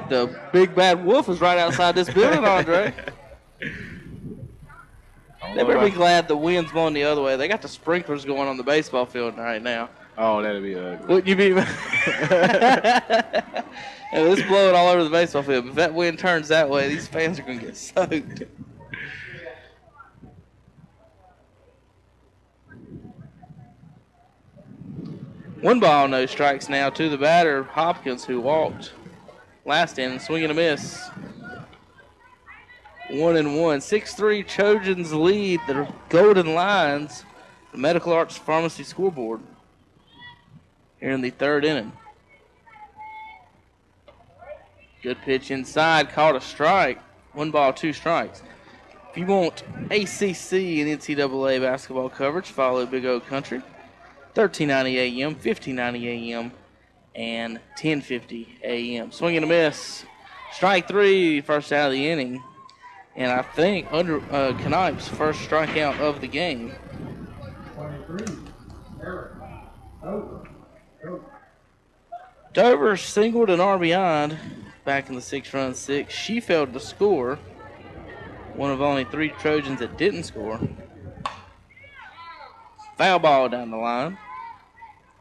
the big bad wolf is right outside this building, Andre. They better be glad the wind's blowing the other way. They got the sprinklers going on the baseball field right now.
Oh, that'd be ugly.
Wouldn't you be? It's blowing all over the baseball field. If that wind turns that way, these fans are going to get soaked. One ball, no strikes now to the batter, Hopkins, who walked last inning, swing and a miss. 1-1. 6-3 Trojans lead the Golden Lions, the Medical Arts Pharmacy scoreboard here in the third inning. Good pitch inside, caught a strike. 1 ball, 2 strikes. If you want ACC and NCAA basketball coverage, follow Big O Country. 1390 AM, 1590 AM, and 1050 AM. Swing and a miss. Strike 3, first out of the inning. And I think under Knipes' first strikeout of the game.
23, Eric
Dover singled an RBI back in the 6-run six. She failed to score. One of only 3 Trojans that didn't score. Foul ball down the line.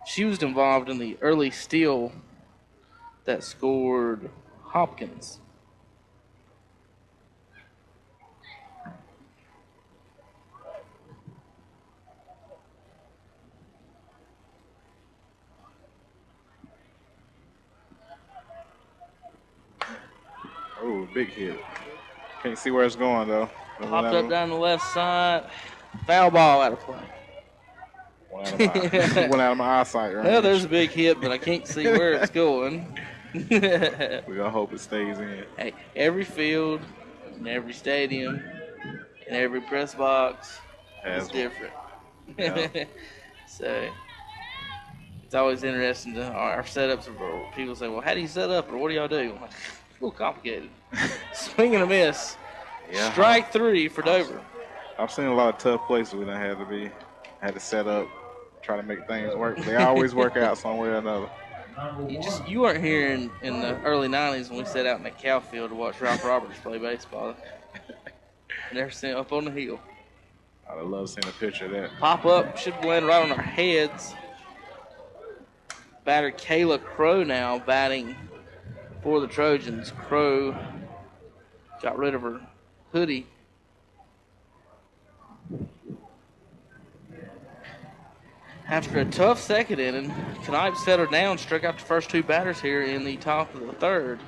She was involved in the early steal that scored Hopkins.
Big hit. Can't see where it's going, though.
Popped up down the left side. Foul ball out of play.
Went out of my eyesight. Right?
Well, there's a big hit, but I can't see where it's going.
We're going to hope it stays in.
Hey, every field, and every stadium, and every press box is different.
Yeah.
So it's always interesting to our setups. People say, well, how do you set up, or what do y'all do? I'm like, it's a little complicated. Swing and a miss.
Yeah.
Strike 3 for Dover.
I've seen a lot of tough places when I had to set up, try to make things work. They always work out some way or another.
You weren't here in the early 90s when we sat out in the cow field to watch Ralph Roberts play baseball. Never seen it up on the hill.
I'd have loved seeing a picture of that.
Pop up, should land right on our heads. Batter Kayla Crow now batting for the Trojans. Crow got rid of her hoodie. After a tough second inning, Knipe settled down, struck out the first 2 batters here in the top of the 3rd.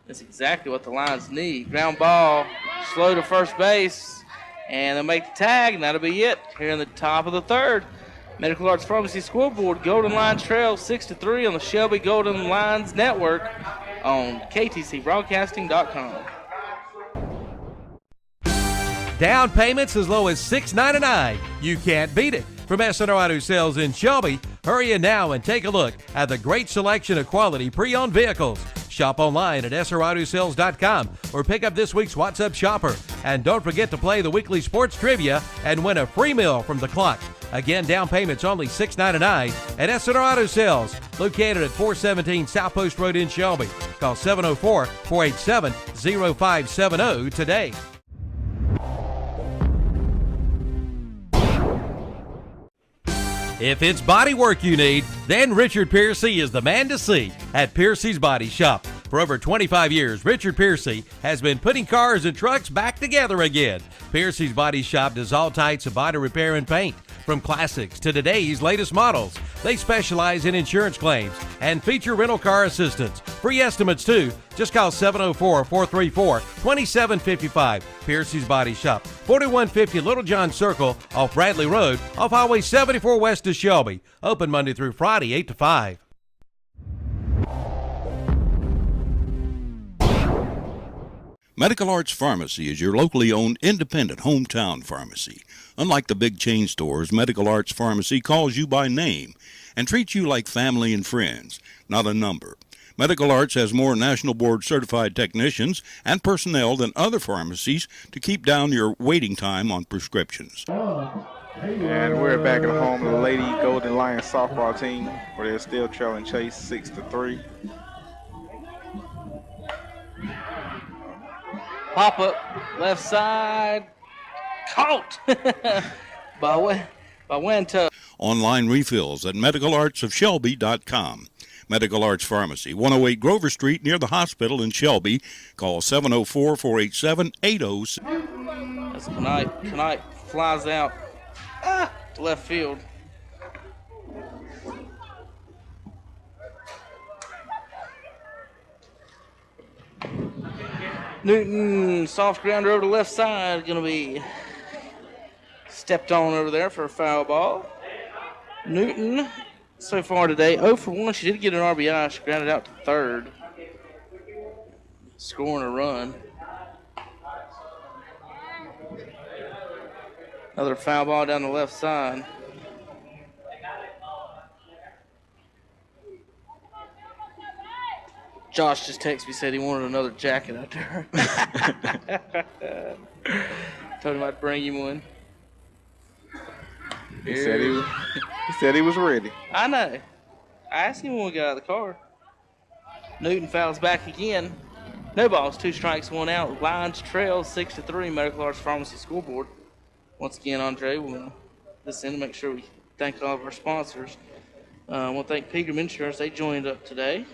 That's exactly what the Lions need. Ground ball, slow to first base, and they'll make the tag, and that'll be it here in the top of the 3rd. Medical Arts Pharmacy scoreboard, Golden Lions trail 6-3 on the Shelby Golden Lions Network on ktcbroadcasting.com.
Down payments as low as $6.99. You can't beat it. From SNR Auto Sales in Shelby, hurry in now and take a look at the great selection of quality pre-owned vehicles. Shop online at srautosales.com or pick up this week's What's Up Shopper. And don't forget to play the weekly sports trivia and win a free meal from the clock. Again, down payments only $6.99 at SNR Auto Sales, located at 417 South Post Road in Shelby. Call 704-487-0570 today. If it's body work you need, then Richard Piercy is the man to see at Piercy's Body Shop. For over 25 years, Richard Piercy has been putting cars and trucks back together again. Piercy's Body Shop does all types of body repair and paint, from classics to today's latest models. They specialize in insurance claims and feature rental car assistance. Free estimates too. Just call 704-434-2755. Piercy's Body Shop, 4150 Little John Circle off Bradley Road, off Highway 74 west of Shelby. Open Monday through Friday, 8 to 5.
Medical Arts Pharmacy is your locally owned independent hometown pharmacy. Unlike the big chain stores, Medical Arts Pharmacy calls you by name and treats you like family and friends, not a number. Medical Arts has more National Board certified technicians and personnel than other pharmacies to keep down your waiting time on prescriptions.
And we're back at home of the Lady Golden Lions softball team, where they're still trailing Chase 6-3.
Pop up, left side, caught by Wento.
Online refills at medicalartsofshelby.com. Medical Arts Pharmacy, 108 Grover Street near the hospital in Shelby. Call 704-487-80.
That's Knight flies out to left field. Newton, soft grounder over the left side, going to be stepped on over there for a foul ball. Newton, so far today, 0 for 1. She did get an RBI. She grounded out to third, scoring a run. Another foul ball down the left side. Josh just texted me, said he wanted another jacket out there. Told him I'd bring him one.
He said he was ready.
I know. I asked him when we got out of the car. Newton fouls back again. No balls, 2 strikes, 1 out. Lions trail 6-3. Medical Arts Pharmacy scoreboard. Once again, Andre, we'll listen to make sure we thank all of our sponsors. I want to thank Pegram Insurance. They joined up today.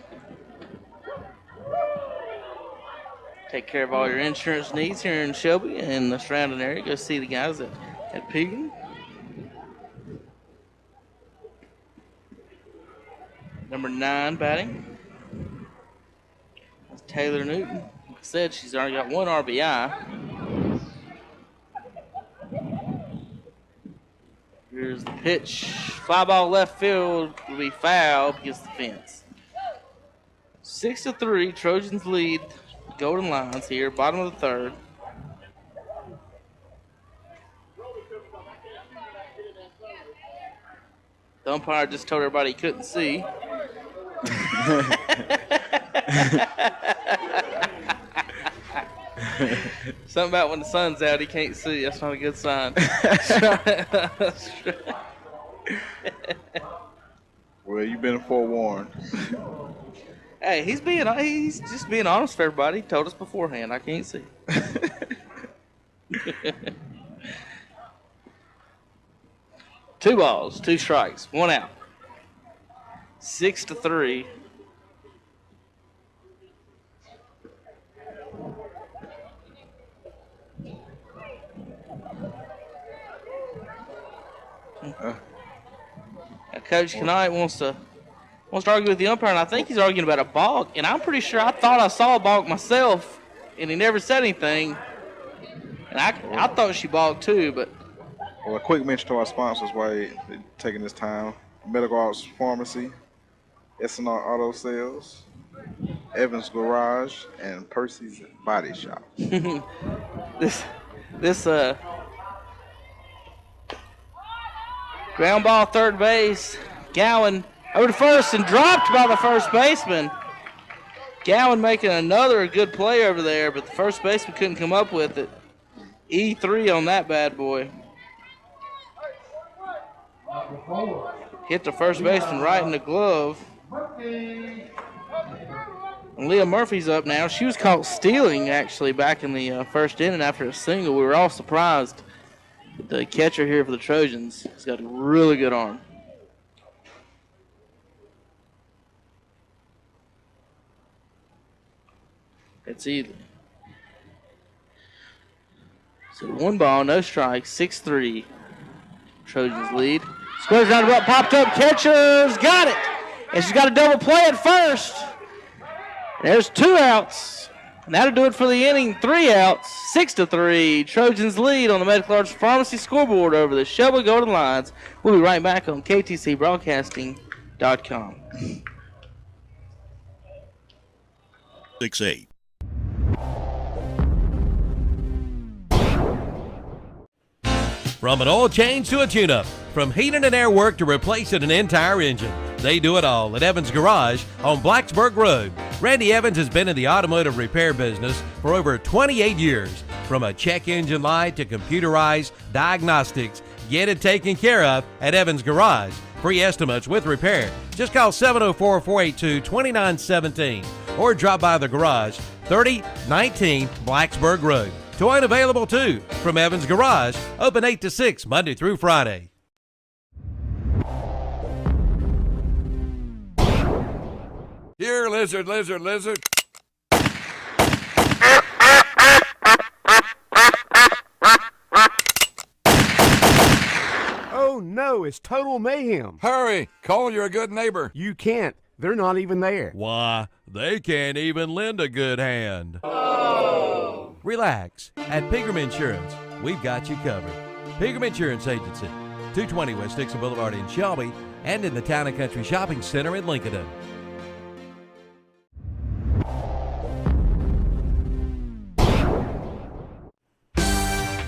Take care of all your insurance needs here in Shelby and the surrounding area. Go see the guys at Pegram. Number 9 batting. That's Taylor Newton. said, she's already got 1 RBI. Here's the pitch. Fly ball left field will be fouled against the fence. 6-3, Trojans lead Golden Lions here, bottom of the 3rd. The umpire just told everybody he couldn't see. Something about when the sun's out, he can't see. That's not a good sign.
Well, you've been forewarned.
Hey, he's just being honest with everybody. He told us beforehand. I can't see. 2 balls, 2 strikes, 1 out. 6-3. Coach Knight wants to argue with the umpire, and I think he's arguing about a balk. And I'm pretty sure I thought I saw a balk myself, and he never said anything. And I thought she balked too, but.
Well, a quick mention to our sponsors while they're taking this time. Medical Arts Pharmacy, SNR Auto Sales, Evans Garage, and Percy's Body Shop.
This ground ball, third base. Gowan over to first and dropped by the first baseman. Gowan making another good play over there, but the first baseman couldn't come up with it. E3 on that bad boy. Hit the first baseman right in the glove. And Leah Murphy's up now. She was caught stealing, actually, back in the first inning after a single. We were all surprised. The catcher here for the Trojans has got a really good arm. It's either. So 1 ball, no strikes, 6-3. Trojans lead. Squares round up, popped up, catcher's got it. And she's got a double play at first. There's 2 outs. And that'll do it for the inning. 3 outs, 6-3. Trojans lead on the Medical Arts Pharmacy scoreboard over the Shelby Golden Lions. We'll be right back on KTCBroadcasting.com.
6-8.
From an oil change to a tune-up, from heating and air work to replacing an entire engine, they do it all at Evans Garage on Blacksburg Road. Randy Evans has been in the automotive repair business for over 28 years. From a check engine light to computerized diagnostics, get it taken care of at Evans Garage. Free estimates with repair. Just call 704-482-2917 or drop by the garage, 3019 Blacksburg Road. Towing available too from Evans Garage, open 8 to 6 Monday through Friday.
Here, lizard, lizard, lizard.
Oh no, it's total mayhem.
Hurry, call your good neighbor.
You can't. They're not even there.
Why, they can't even lend a good hand. Relax. At Pegram Insurance, we've got you covered. Pegram Insurance Agency, 220 West Dixon Boulevard in Shelby and in the Town and Country Shopping Center in Lincoln.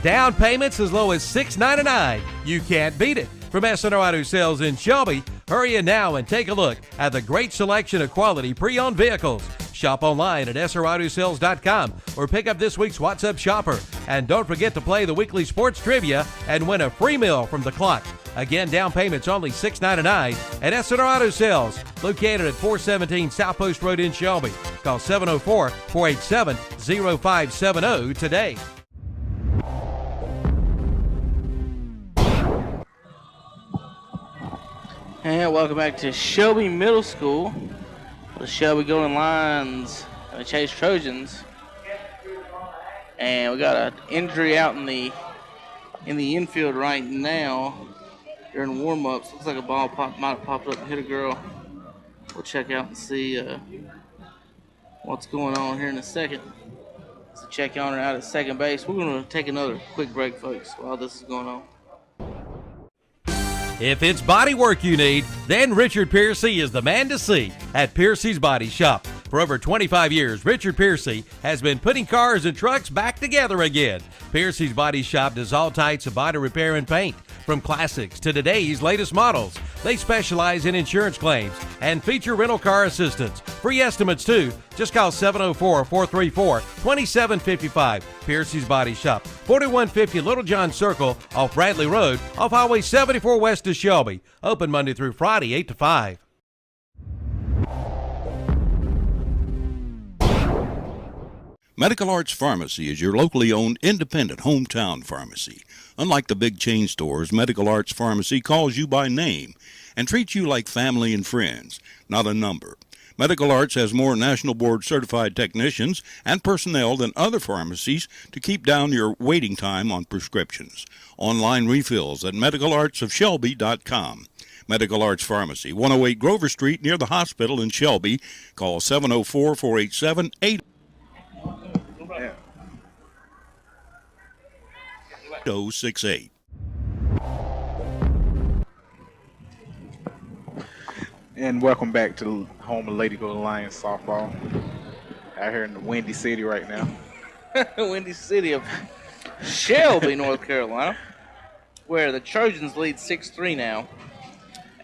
Down payments as low as $6.99. You can't beat it. From SNR Auto Sales in Shelby, hurry in now and take a look at the great selection of quality pre-owned vehicles. Shop online at srautosales.com or pick up this week's What's Up Shopper. And don't forget to play the weekly sports trivia and win a free meal from the clock. Again, down payments only $6.99 at SNR Auto Sales, located at 417 South Post Road in Shelby. Call 704-487-0570 today.
And welcome back to Shelby Middle School. The Shelby Golden Lions and the Chase Trojans. And we got an injury out in the infield right now during warm-ups. Looks like a ball might have popped up and hit a girl. We'll check out and see what's going on here in a second. check on her out at second base. We're going to take another quick break, folks, while this is going on.
If it's body work you need, then Richard Piercy is the man to see at Piercy's Body Shop. For over 25 years, Richard Piercy has been putting cars and trucks back together again. Piercy's Body Shop does all types of body repair and paint, from classics to today's latest models. They specialize in insurance claims and feature rental car assistance. Free estimates, too. Just call 704-434-2755. Piercy's Body Shop, 4150 Little John Circle off Bradley Road, off Highway 74 west of Shelby. Open Monday through Friday, 8 to 5.
Medical Arts Pharmacy is your locally owned independent hometown pharmacy. Unlike the big chain stores, Medical Arts Pharmacy calls you by name and treats you like family and friends, not a number. Medical Arts has more National Board certified technicians and personnel than other pharmacies to keep down your waiting time on prescriptions. Online refills at medicalartsofshelby.com. Medical Arts Pharmacy, 108 Grover Street near the hospital in Shelby. Call 704-487-8068.
And welcome back to the home of Lady Golden Lions softball. Out here in the Windy City right now.
Windy City of Shelby, North Carolina, where the Trojans lead 6-3 now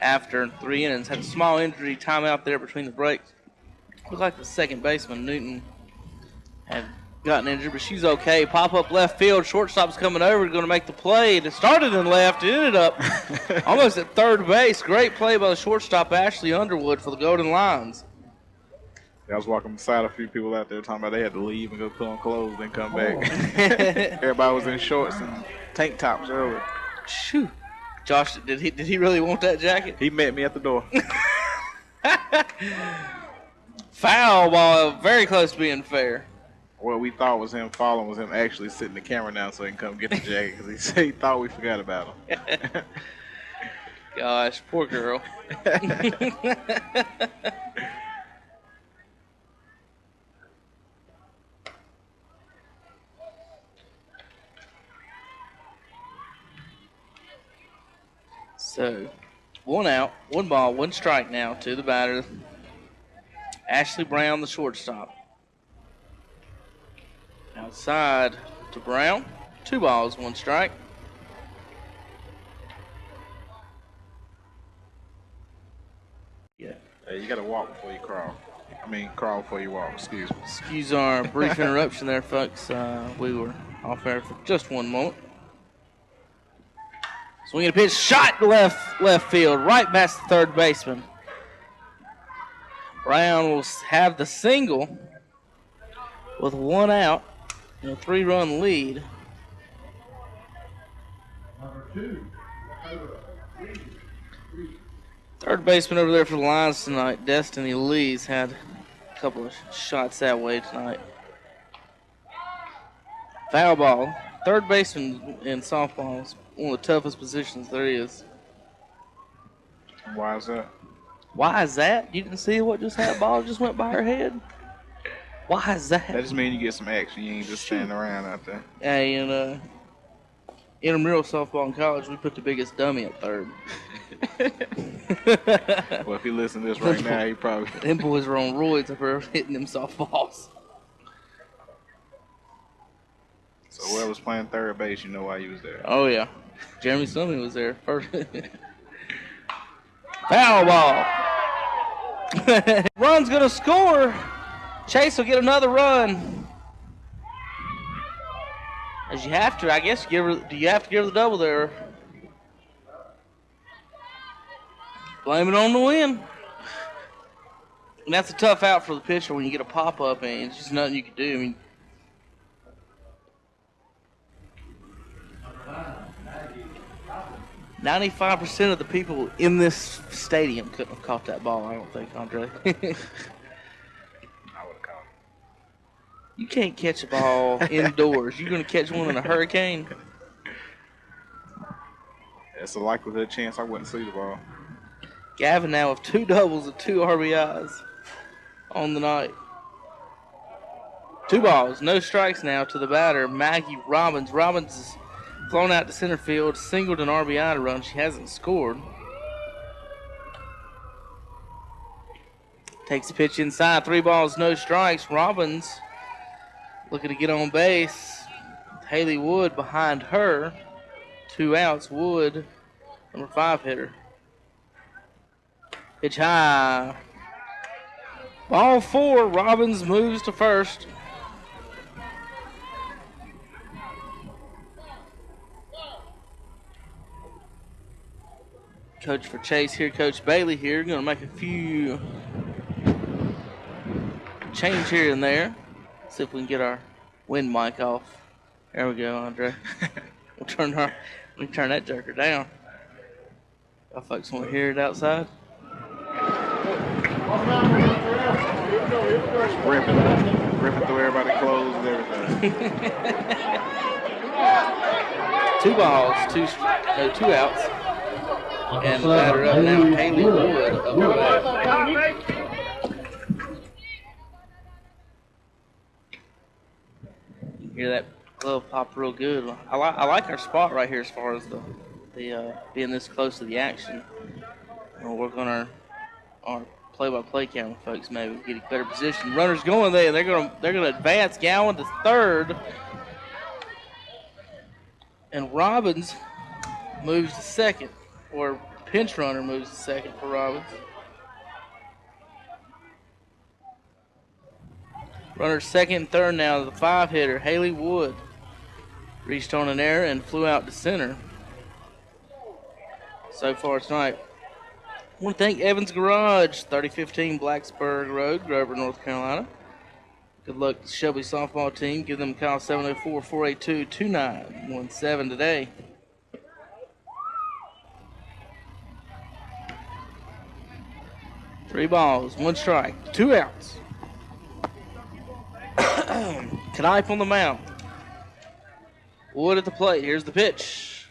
after 3 innings. Had a small injury timeout there between the breaks. Looked like the second baseman, Newton, had gotten injured, but she's okay. Pop up left field. Shortstop's coming over, going to make the play. It started in left. It ended up almost at third base. Great play by the shortstop, Ashley Underwood, for the Golden Lions.
I was walking beside a few people out there talking about they had to leave and go put on clothes, then come back. Everybody was in shorts and tank tops earlier.
Shoo. Josh, did he really want that jacket?
He met me at the door.
Foul ball, very close to being fair.
What we thought was him falling was him actually sitting the camera down so he can come get the jacket because he said he thought we forgot about him.
Gosh, poor girl. So, 1 out, 1 ball, 1 strike now to the batter. Ashley Brown, the shortstop. Outside to Brown. 2 balls, 1 strike. Yeah.
Hey, you got to walk before you crawl. Crawl before you walk. Excuse me.
Excuse our brief interruption there, folks. We were off air for just 1 moment. Swinging a pitch, shot left field, right past the third baseman. Brown will have the single with 1 out and a 3-run lead.
Number 2.
Third baseman over there for the Lions tonight, Destiny Lee's had a couple of shots that way tonight. Foul ball. Third baseman in softball is one of the toughest positions there is.
Why is that?
Why is that? You didn't see what just happened? Ball just went by her head? Why is that?
That just means you get some action. You ain't just standing around out there.
Hey, in intramural softball in college, we put the biggest dummy at third.
Well, if he listen to this right now, he probably...
Them boys were on roids up there hitting them softballs.
So whoever's playing third base, you know why he was there.
Oh, yeah. Jeremy Summey was there first. Foul ball. Run's going to score. Chase will get another run. As you have to, I guess, do you have to give her the double there? Blame it on the wind. And that's a tough out for the pitcher when you get a pop-up, and it's just nothing you can do. I mean, "95% of the people in this stadium couldn't have caught that ball, I don't think, Andre."
I would have caught him.
You can't catch a ball indoors. You're going to catch one in a hurricane?
It's a likelihood chance I wouldn't see the ball.
Gavin now with 2 doubles and 2 RBIs on the night. 2 balls, no strikes now to the batter, Maggie Robbins. Robbins is flown out to center field, singled an RBI to run. She hasn't scored. Takes the pitch inside, 3 balls, no strikes. Robbins looking to get on base. Haley Wood behind her. 2 outs, Wood, number 5 hitter. Pitch high. Ball 4, Robbins moves to first. Coach for Chase here, Coach Bailey here. Going to make a few change here and there. See if we can get our wind mic off. There we go, Andre. We'll turn that jerker down. Y'all folks want to hear it outside?
Ripping through everybody's clothes and everything.
2 balls, 2 outs. And the batter up now, Haley Wood up the bat. You can hear that glove pop real good. I like our spot right here as far as the being this close to the action. We'll work on our play-by-play camera, folks. Maybe get a better position. Runners going there. They're gonna advance. Gowan to third, and Robbins moves to second. Or pinch runner moves to second for Robbins. Runner second and third now. The 5 hitter, Haley Wood, reached on an error and flew out to center. So far tonight. I want to thank Evans Garage, 3015 Blacksburg Road, Grover, North Carolina. Good luck to the Shelby softball team. Give them a call, 704-482-2917 today. Three balls, 1 strike, 2 outs. Knife on the mound. Wood at the plate. Here's the pitch.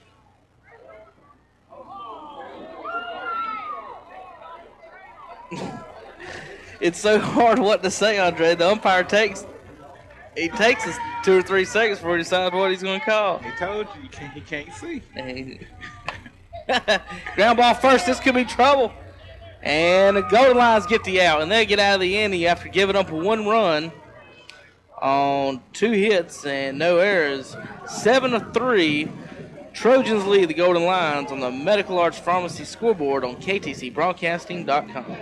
It's so hard what to say, Andre. The umpire takes us 2 or 3 seconds before he decides what he's going to call.
He told you he can't see.
Ground ball first. This could be trouble. And the Golden Lions get the out, and they get out of the inning after giving up 1 run on 2 hits and no errors. 7-3. Trojans lead the Golden Lions on the Medical Arts Pharmacy scoreboard on ktcbroadcasting.com.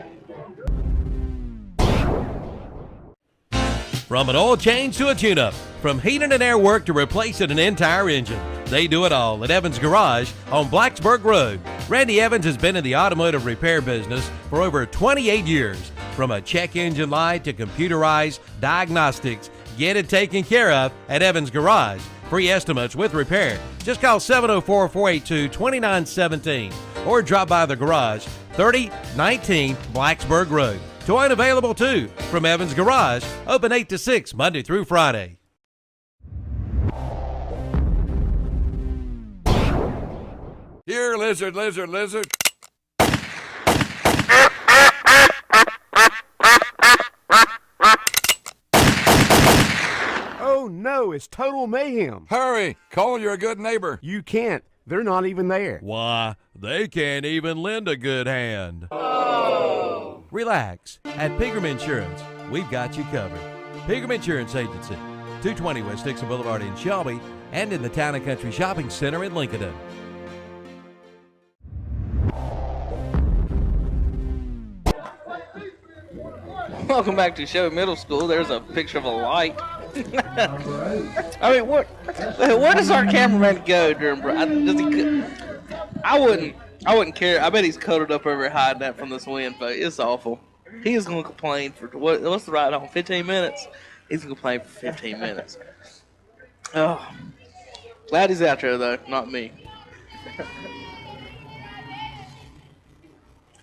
From an oil change to a tune-up, from heating and air work to replacing an entire engine, they do it all at Evans Garage on Blacksburg Road. Randy Evans has been in the automotive repair business for over 28 years. From a check engine light to computerized diagnostics, get it taken care of at Evans Garage. Free estimates with repair. Just call 704-482-2917 or drop by the garage, 3019 Blacksburg Road. Towing available too from Evans Garage, open 8 to 6 Monday through Friday.
Here, lizard, lizard, lizard.
Oh no, it's total mayhem.
Hurry, call your good neighbor.
You can't. They're not even there.
Why, they can't even lend a good hand. Relax. At Pegram Insurance, we've got you covered. Pegram Insurance Agency, 220 West Dixon Boulevard in Shelby and in the Town and Country Shopping Center in Lincoln.
Welcome back to Shelby Middle School. There's a picture of a light. I mean, where does our cameraman go during break? I wouldn't care. I bet he's coated up over hiding that from this wind, but it's awful. He is going to complain for what's the ride home? 15 minutes. He's going to complain for 15 minutes. Oh, glad he's out there though, not me.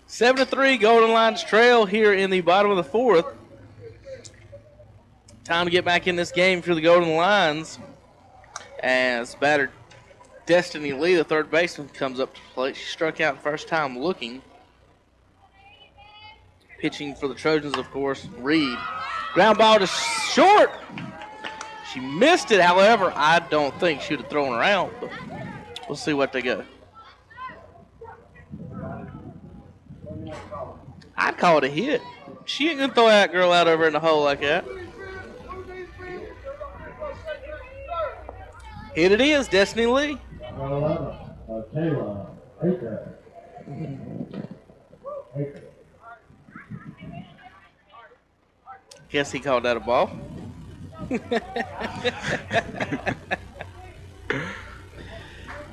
7-3, Golden Lions trail here in the bottom of the 4th. Time to get back in this game for the Golden Lions as batter Destiny Lee, the third baseman, comes up to the plate. She struck out first time looking. Pitching for the Trojans, of course, Reed. Ground ball to short. She missed it. However, I don't think she would have thrown her out, but we'll see what they go. I'd call it a hit. She ain't going to throw that girl out over in the hole like that. Hit it is, Destiny Lee.
11, Kayla Aker.
Guess he called that a ball.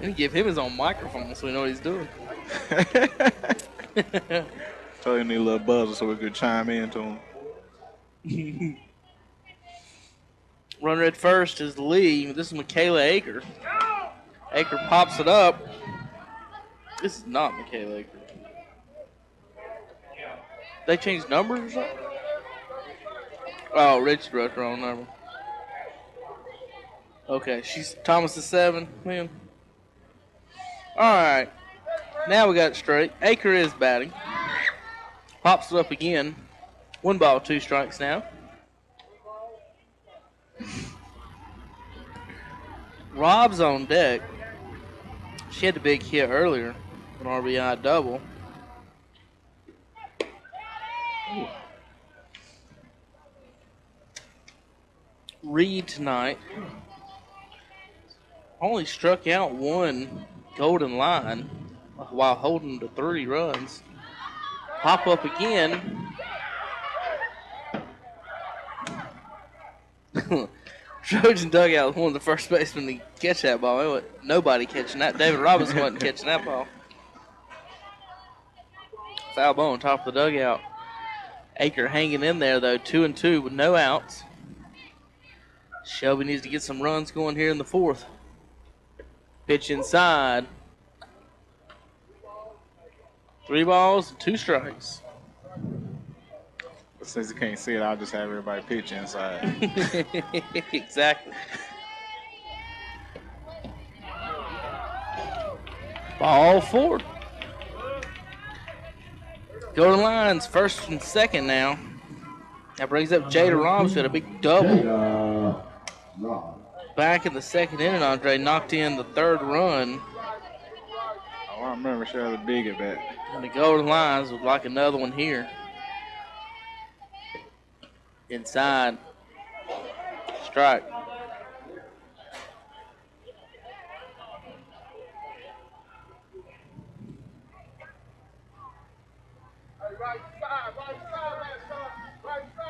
And give him his own microphone so we know what he's doing.
Tell him need a little buzzer so we could chime in to him.
Runner at first is Lee. This is Michaela Aker. Aker pops it up. This is not Michaela Aker. They changed numbers or something? Oh, Rich wrote her own number. Okay, she's Thomas is 7. Man. All right. Now we got it straight. Aker is batting. Pops it up again. 1 ball, 2 strikes now. Rob's on deck. She had the big hit earlier, an RBI double. Ooh. Reed tonight only struck out 1 golden line while holding to 3 runs. Pop up again. Trojan dugout was one of the first basemen to catch that ball. Nobody catching that. David Robinson wasn't catching that ball. Foul ball on top of the dugout. Aker hanging in there, though, 2-2 with no outs. Shelby needs to get some runs going here in the 4th. Pitch inside. 3 balls and 2 strikes.
Since you can't see it, I'll just have everybody pitch inside.
Exactly. Ball 4. Golden Lions first and second now. That brings up Jada Robs with a big double. Back in the 2nd inning, Andre knocked in the 3rd run.
Oh, I remember she had a big at bat.
And the Golden Lions would like another one here. Inside. Strike.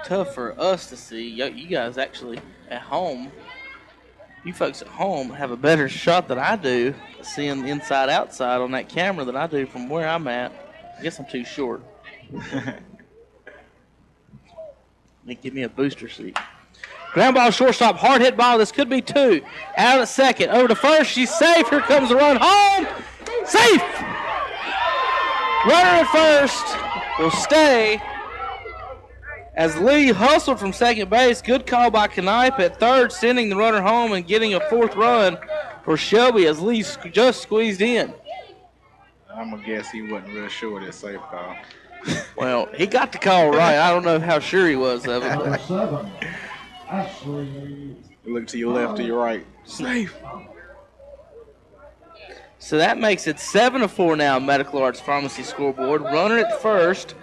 Tough for us to see. You guys actually at home, you folks at home have a better shot than I do seeing the inside outside on that camera than I do from where I'm at. I guess I'm too short. Give me a booster seat. Ground ball, shortstop, hard hit ball. This could be 2. Out at second, over to first. She's safe. Here comes the run home. Safe. Runner at first will stay as Lee hustled from second base. Good call by Knipe at third, sending the runner home and getting a 4th run for Shelby as Lee just squeezed in.
I'm going to guess he wasn't real sure of that safe call.
Well, he got the call right. I don't know how sure he was of it.
Number 7, Ashley.
Look to your left, to your right. Safe.
So that makes it 7-4 now, Medical Arts Pharmacy scoreboard. Runner at first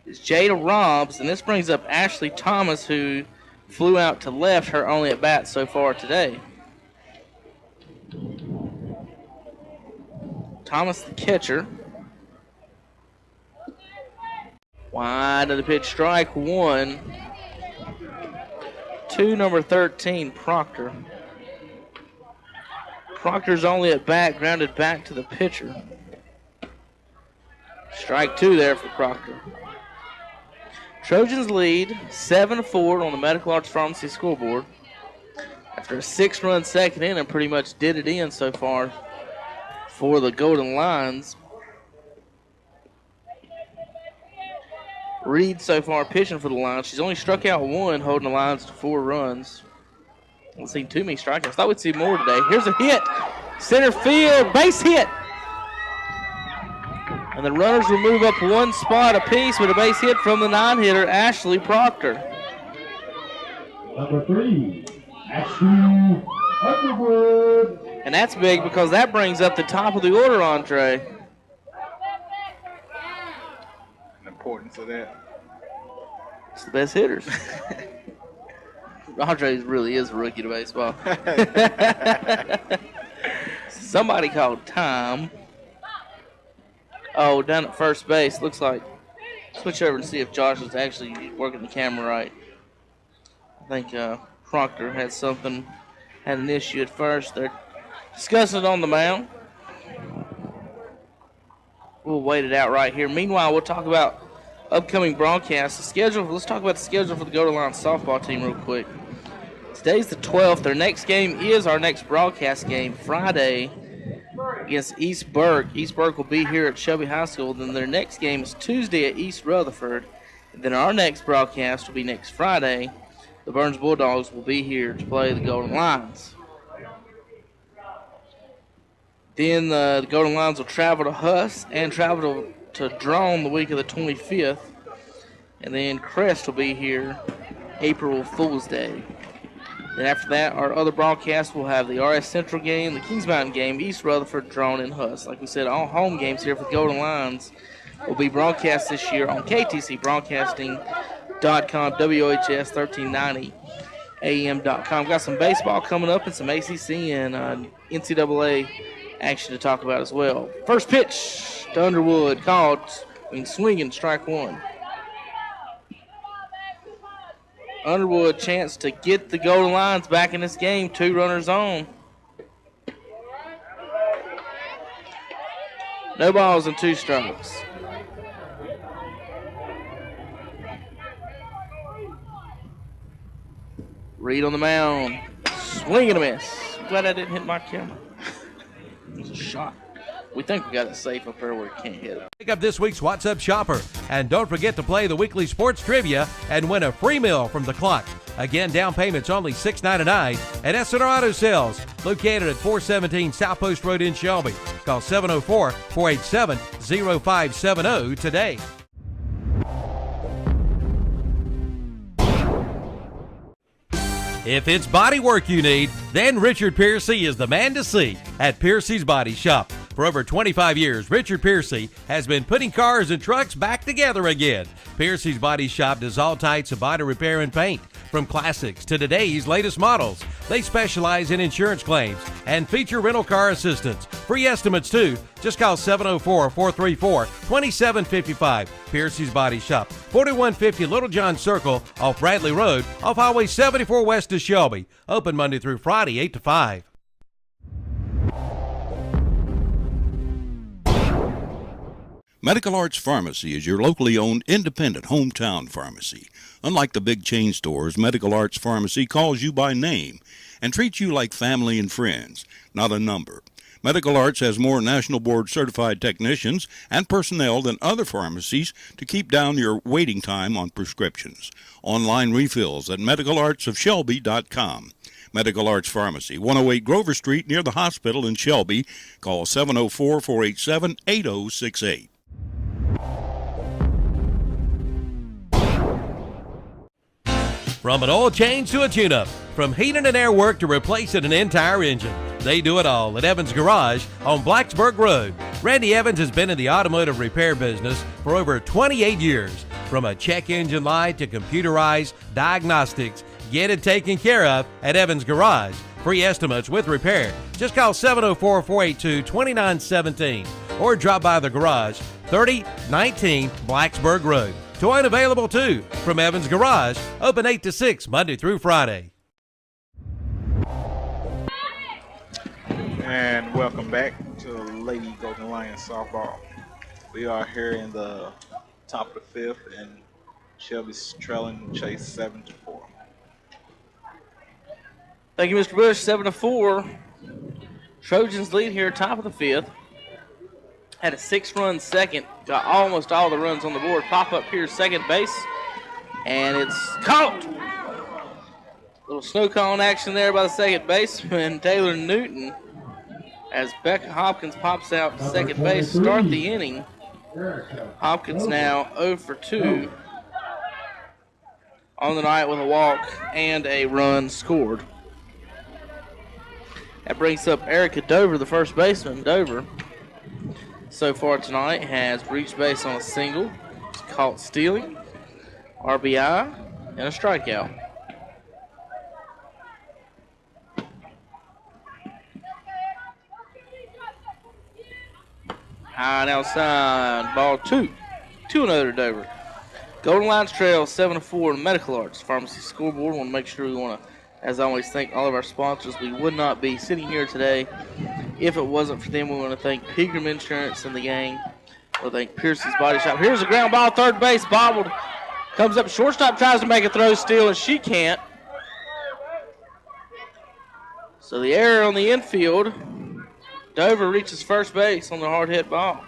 is Jada Robs, and this brings up Ashley Thomas, who flew out to left, her only at bat so far today. Thomas, the catcher. Wide of the pitch, strike 1. 2, number 13, Proctor. Proctor's only at bat, grounded back to the pitcher. Strike 2 there for Proctor. Trojans lead 7-4 on the Medical Arts Pharmacy scoreboard. After a 6-run second inning, pretty much did it in so far for the Golden Lions. Reed so far pitching for the Lions. She's only struck out 1, holding the Lions to 4 runs. Haven't seen too many strikeouts. Thought we'd see more today. Here's a hit. Center field, base hit. And the runners will move up 1 spot apiece with a base hit from the 9-hitter, Ashley Proctor.
Number 3, Ashby Underwood.
And that's big because that brings up the top of the order, Andre.
The importance of that.
It's the best hitters. Andre really is a rookie to baseball. Somebody called time. Oh, down at first base. Looks like. Switch over and see if Josh is actually working the camera right. I think Proctor had an issue at first. They're discussing it on the mound. We'll wait it out right here. Meanwhile, we'll talk about upcoming broadcasts. The schedule. Let's talk about the schedule for the Go to Line softball team real quick. Today's the 12th. Their next game is our next broadcast game, Friday against East Burke. East Burke will be here at Shelby High School. Then their next game is Tuesday at East Rutherford. And then our next broadcast will be next Friday. The Burns Bulldogs will be here to play the Golden Lions. Then the Golden Lions will travel to Huss and travel to Drone the week of the 25th. And then Crest will be here April Fool's Day. Then after that, our other broadcasts will have the RS Central game, the Kings Mountain game, East Rutherford, Drone, and Huss. Like we said, all home games here for the Golden Lions will be broadcast this year on KTCBroadcasting.com, WHS 1390 AM.com. Got some baseball coming up and some ACC and NCAA action to talk about as well. First pitch to Underwood, called swinging, strike one. Underwood chance to get the Golden Lions back in this game. 2 runners on. No balls and 2 strikes. Reed on the mound. Swing and a miss. Glad I didn't hit my camera. It was a shot. We think we got it safe up there where it can't hit it.
Pick up this week's What's Up Shopper. And don't forget to play the weekly sports trivia and win a free meal from the clock. Again, down payment's only $6.99 at S&R Auto Sales, located at 417 South Post Road in Shelby. Call 704-487-0570 today. If it's body work you need, then Richard Piercy is the man to see at Piercy's Body Shop. For over 25 years, Richard Piercy has been putting cars and trucks back together again. Piercy's Body Shop does all types of body repair and paint, from classics to today's latest models. They specialize in insurance claims and feature rental car assistance. Free estimates, too. Just call 704-434-2755. Piercy's Body Shop, 4150 Little John Circle off Bradley Road, off Highway 74 west of Shelby. Open Monday through Friday, 8 to 5.
Medical Arts Pharmacy is your locally owned independent hometown pharmacy. Unlike the big chain stores, Medical Arts Pharmacy calls you by name and treats you like family and friends, not a number. Medical Arts has more National Board certified technicians and personnel than other pharmacies to keep down your waiting time on prescriptions. Online refills at medicalartsofshelby.com. Medical Arts Pharmacy, 108 Grover Street near the hospital in Shelby. Call 704-487-8068.
From an oil change to a tune-up, from heating and air work to replacing an entire engine, they do it all at Evans Garage on Blacksburg Road. Randy Evans has been in the automotive repair business for over 28 years. From a check engine light to computerized diagnostics, get it taken care of at Evans Garage. Free estimates with repair. Just call 704-482-2917 or drop by the garage, 3019 Blacksburg Road. Towing available too from Evans Garage, open 8 to 6 Monday through Friday.
And welcome back to Lady Golden Lions softball. We are here in the top of the 5th, and Shelby's trailing Chase 7-4.
Thank you, Mr. Bush. 7-4. Trojans lead here, top of the 5th. Had a 6-run second. Got almost all the runs on the board. Pop up here, second base. And it's caught. Little snow cone action there by the second baseman, Taylor Newton. As Becca Hopkins pops out to second base, start the inning. Hopkins now 0 for 2 on the night with a walk and a run scored. That brings up Erica Dover, the first baseman. Dover, so far tonight, has reached base on a single, caught stealing, RBI, and a strikeout. High and outside, ball 2. 2-0 to Dover. Golden Lions trail 7-4 in Medical Arts Pharmacy scoreboard. Want to make sure we want to, as I always, thank all of our sponsors. We would not be sitting here today if it wasn't for them. We want to thank Pegram Insurance and the gang. We'll thank Piercy's Body Shop. Here's a ground ball, third base, bobbled. Comes up, shortstop tries to make a throw, steal, and she can't. So the error on the infield. Dover reaches first base on the hard hit ball.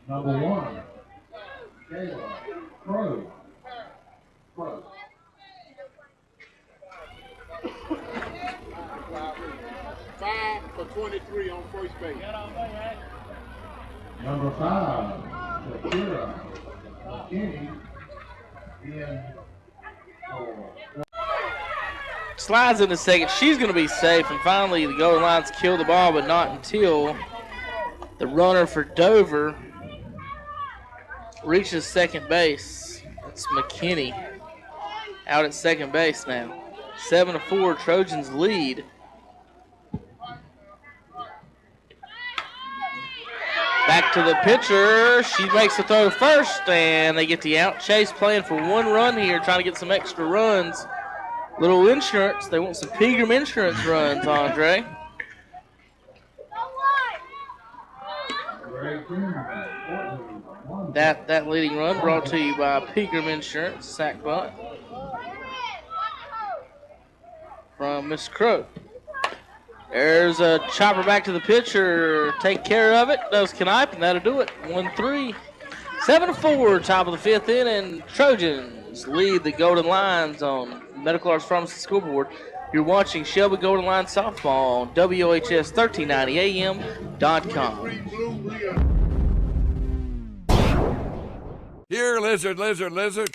Number 1, Kayla Crow. Crow.
Five for 23 on first base.
Number 5, Shakira McKinney. In for
Slides in a second. She's going to be safe. And finally, the Golden Lions kill the ball, but not until the runner for Dover reaches second base. That's McKinney out at second base now. 7-4, Trojans lead. Back to the pitcher. She makes the throw first, and they get the out. Chase playing for 1 run here, trying to get some extra runs. Little insurance. They want some Pegram Insurance runs, Andre. That leading run brought to you by Pegram Insurance, sack bunt from Miss Crow. There's a chopper back to the pitcher. Take care of it. Does Knipe, and that'll do it. 1-3. 7-4, top of the 5th inning. Trojans lead the Golden Lions on Medical Arts Pharmacy scoreboard. You're watching Shelby Golden Lions softball on WOHS 1390am.com.
Here, lizard, lizard, lizard.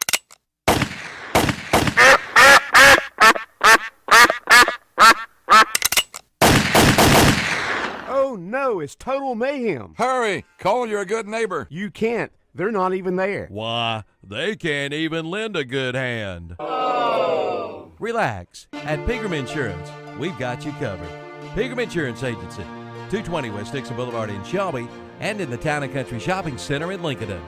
Oh no, it's total mayhem.
Hurry, call your good neighbor.
You can't. They're not even there.
Why, they can't even lend a good hand. Relax. At Pegram Insurance, we've got you covered. Pegram Insurance Agency, 220 West Dixon Boulevard in Shelby, and in the Town and Country Shopping Center in Lincoln.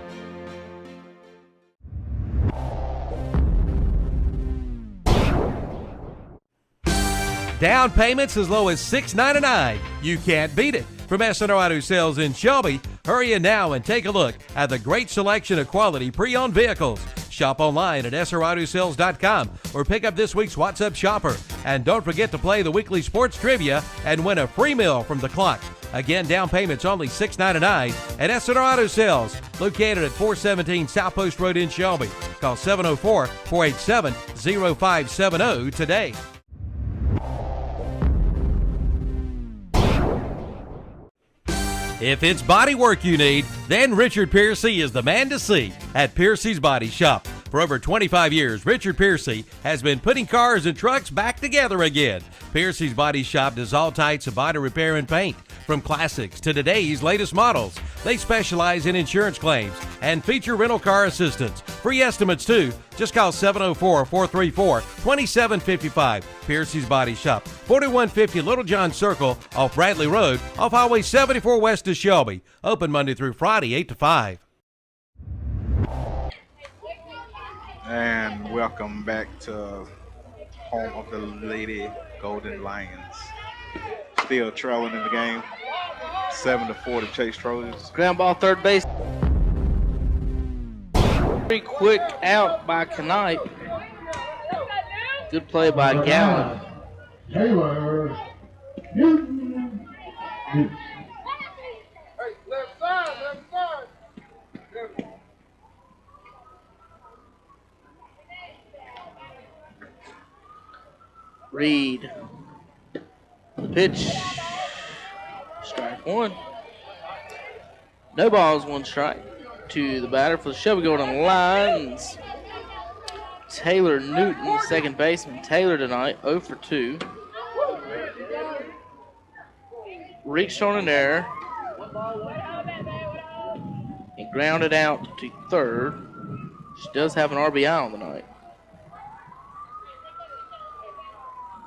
Down payments as low as $6.99. You can't beat it. From SNR Auto Sales in Shelby, hurry in now and take a look at the great selection of quality pre-owned vehicles. Shop online at srautosales.com or pick up this week's What's Up Shopper. And don't forget to play the weekly sports trivia and win a free meal from the clock. Again, down payments only $6.99 at SNR Auto Sales, located at 417 South Post Road in Shelby. Call 704-487-0570 today. If it's body work you need, then Richard Piercy is the man to see at Piercy's Body Shop. For over 25 years, Richard Piercy has been putting cars and trucks back together again. Piercy's Body Shop does all types of body repair and paint, from classics to today's latest models. They specialize in insurance claims and feature rental car assistance. Free estimates, too. Just call 704-434-2755. Piercy's Body Shop, 4150 Little John Circle off Bradley Road, off Highway 74 west of Shelby. Open Monday through Friday, 8 to 5.
And welcome back to home of the Lady Golden Lions. Still trailing in the game, 7-4 to Chase Trojans.
Ground ball, third base. Very quick out by Knipe. Good play by Gallen.
Taylor Newton.
Left side.
Reed. The pitch. Strike 1. No balls, 1 strike to the batter for the Shelby Golden Lions. Taylor Newton, second baseman. Taylor tonight, 0 for 2. reached on an error and grounded out to third. She does have an RBI on the night.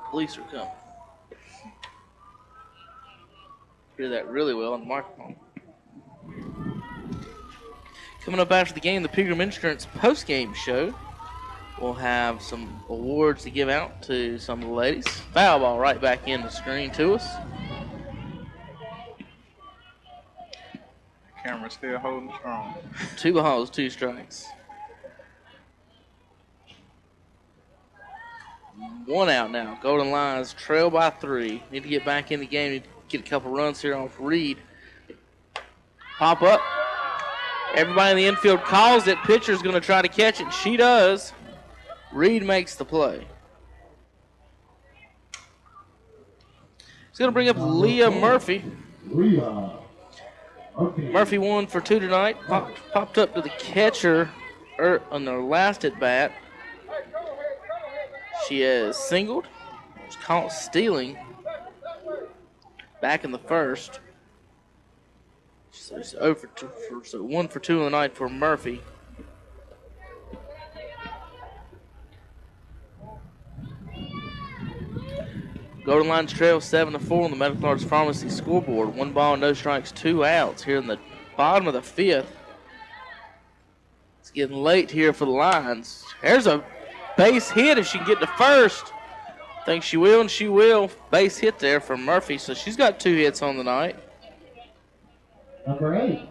Police are coming. Hear that really well on the microphone. Coming up after the game, the Pilgrim Insurance post-game show. We'll have some awards to give out to some of the ladies. Foul ball right back in the screen to us.
Camera's still holding strong.
2 balls, 2 strikes. 1 out now. Golden Lions trail by 3. Need to get back in the game. Need to get a couple runs here off Reed. Pop up. Everybody in the infield calls it. Pitcher's going to try to catch it. She does. Reed makes the play. He's going to bring up Leah Murphy.
Leah. Okay.
Murphy 1 for 2 tonight. Popped up to the catcher on their last at bat. She has singled. Was caught stealing back in the first. So it's 0 for 2, so 1 for 2 on the night for Murphy. Golden Lions trail 7-4 on the Medical Arts Pharmacy scoreboard. 1 ball, no strikes, 2 outs here in the bottom of the 5th. It's getting late here for the Lions. There's a base hit if she can get to first. Think she will, and she will. Base hit there for Murphy, so she's got 2 hits on the night.
Number 8,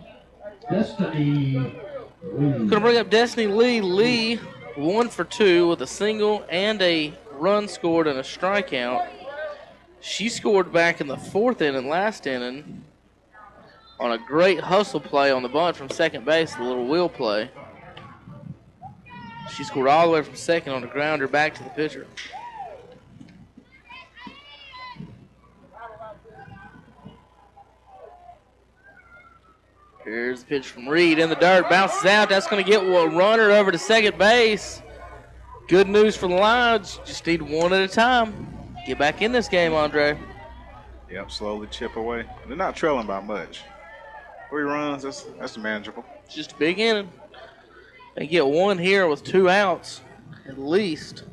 Destiny Lee.
Gonna bring up Destiny Lee. Lee 1 for 2 with a single and a run scored and a strikeout. She scored back in the 4th inning, last inning, on a great hustle play on the bunt from second base, a little wheel play. She scored all the way from second on a grounder back to the pitcher. Here's the pitch from Reed in the dirt, bounces out. That's going to get a runner over to second base. Good news for the Lions. Just need 1 at a time. Get back in this game, Andre.
Yep, slowly chip away. They're not trailing by much. 3 runs, that's manageable.
It's just a big inning. They get 1 here with 2 outs at least.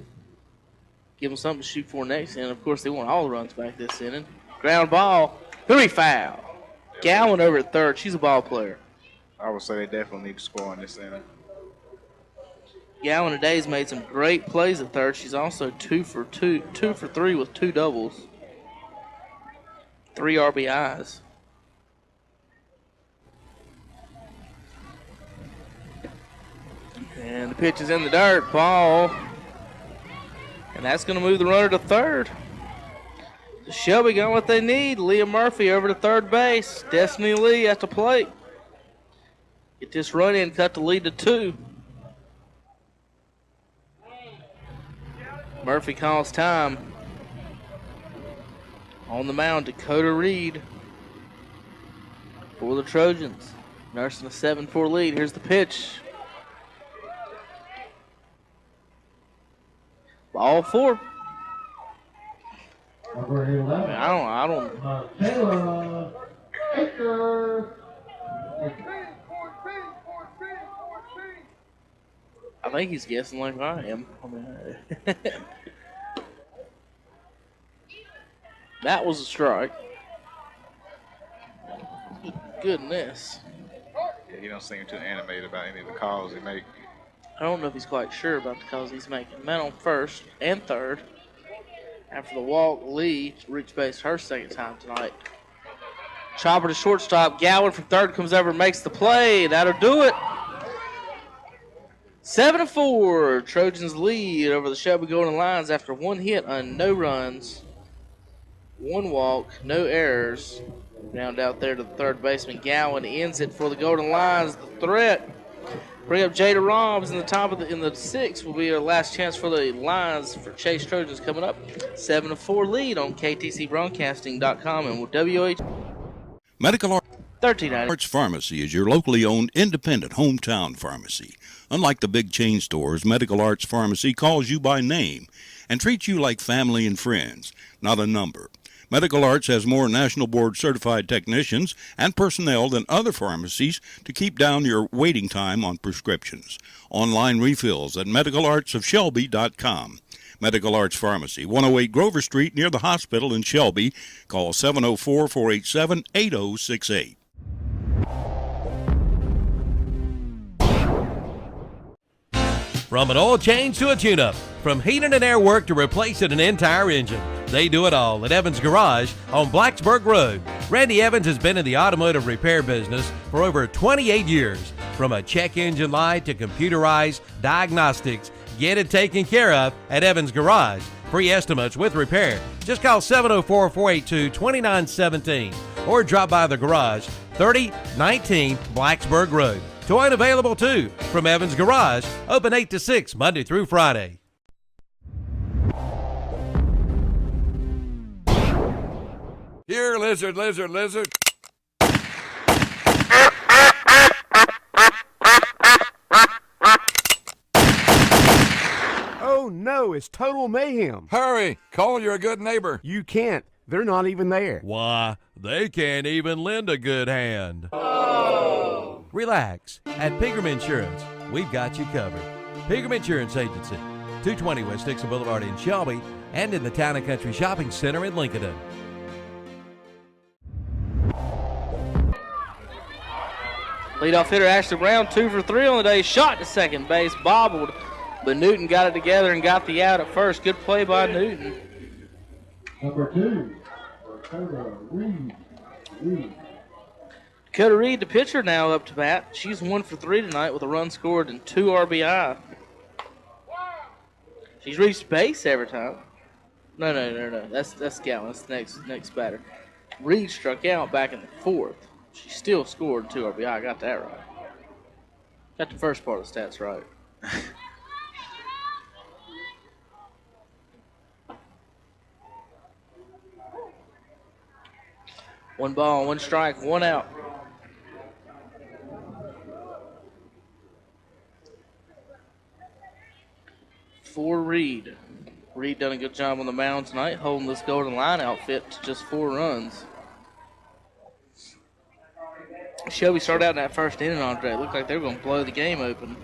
Give them something to shoot for next inning. Of course, they want all the runs back this inning. Ground ball. 3 foul. Gowan over at third. She's a ball player.
I would say they definitely need to score in this inning.
Gowan today has made some great plays at third. She's also 2 for 3 with 2 doubles. 3 RBIs. And the pitch is in the dirt. Ball. And that's going to move the runner to third. Shelby got what they need. Leah Murphy over to third base. Destiny Lee at the plate. Get this run in, cut the lead to 2. Murphy calls time. On the mound, Dakota Reed for the Trojans. Nursing a 7-4 lead. Here's the pitch. Ball 4.
Number 11.
I don't.
Taylor Baker.
I think he's guessing like I am. That was a strike. Goodness.
Yeah, he don't seem too animated about any of the calls he make.
I don't know if he's quite sure about the calls he's making. Man on first and third. After the walk, Lee reached base her second time tonight. Chopper to shortstop. Gowan from third comes over and makes the play. That'll do it. 7-4. Trojans lead over the Shelby Golden Lions after 1 hit on no runs, 1 walk, no errors. Round out there to the third baseman. Gowan ends it for the Golden Lions. The threat. Bring up Jada Robbs in the top of in the 6th will be our last chance for the Lions for Chase Trojans coming up. 7-4 lead on KTCBroadcasting.com and with WH
Medical
1390.
Arts Pharmacy is your locally owned independent hometown pharmacy. Unlike the big chain stores, Medical Arts Pharmacy calls you by name and treats you like family and friends, not a number. Medical Arts has more National Board certified technicians and personnel than other pharmacies to keep down your waiting time on prescriptions. Online refills at medicalartsofshelby.com. Medical Arts Pharmacy, 108 Grover Street near the hospital in Shelby. Call 704-487-8068.
From an oil change to a tune-up, from heating and air work to replacing an entire engine, they do it all at Evans Garage on Blacksburg Road. Randy Evans has been in the automotive repair business for over 28 years. From a check engine light to computerized diagnostics, get it taken care of at Evans Garage. Free estimates with repair. Just call 704-482-2917 or drop by the garage, 3019 Blacksburg Road. Towing available too from Evans Garage, open 8 to 6 Monday through Friday.
Here, lizard, lizard, lizard.
Oh no, it's total mayhem.
Hurry, call your good neighbor.
You can't. They're not even there.
Why, they can't even lend a good hand. Relax. At Pegram Insurance, we've got you covered. Pegram Insurance Agency, 220 West Dixon Boulevard in Shelby and in the Town & Country Shopping Center in Lincoln.
Leadoff hitter Ashley Brown, 2 for 3 on the day. Shot to second base, bobbled, but Newton got it together and got the out at first. Good play by Newton.
Number 2, Dakota Reed.
Dakota Reed, the pitcher, now up to bat. She's 1 for 3 tonight with a run scored and 2 RBI. She's reached base every time. No. That's Gowan. That's the next batter. Reed struck out back in the 4th. She still scored 2 RBI. I got that right. Got the first part of the stats right. One ball, 1 strike, 1 out. For Reed. Reed done a good job on the mound tonight, holding this Golden Line outfit to just 4 runs. Shelby started out in that first inning, Andre. It looked like they were going to blow the game open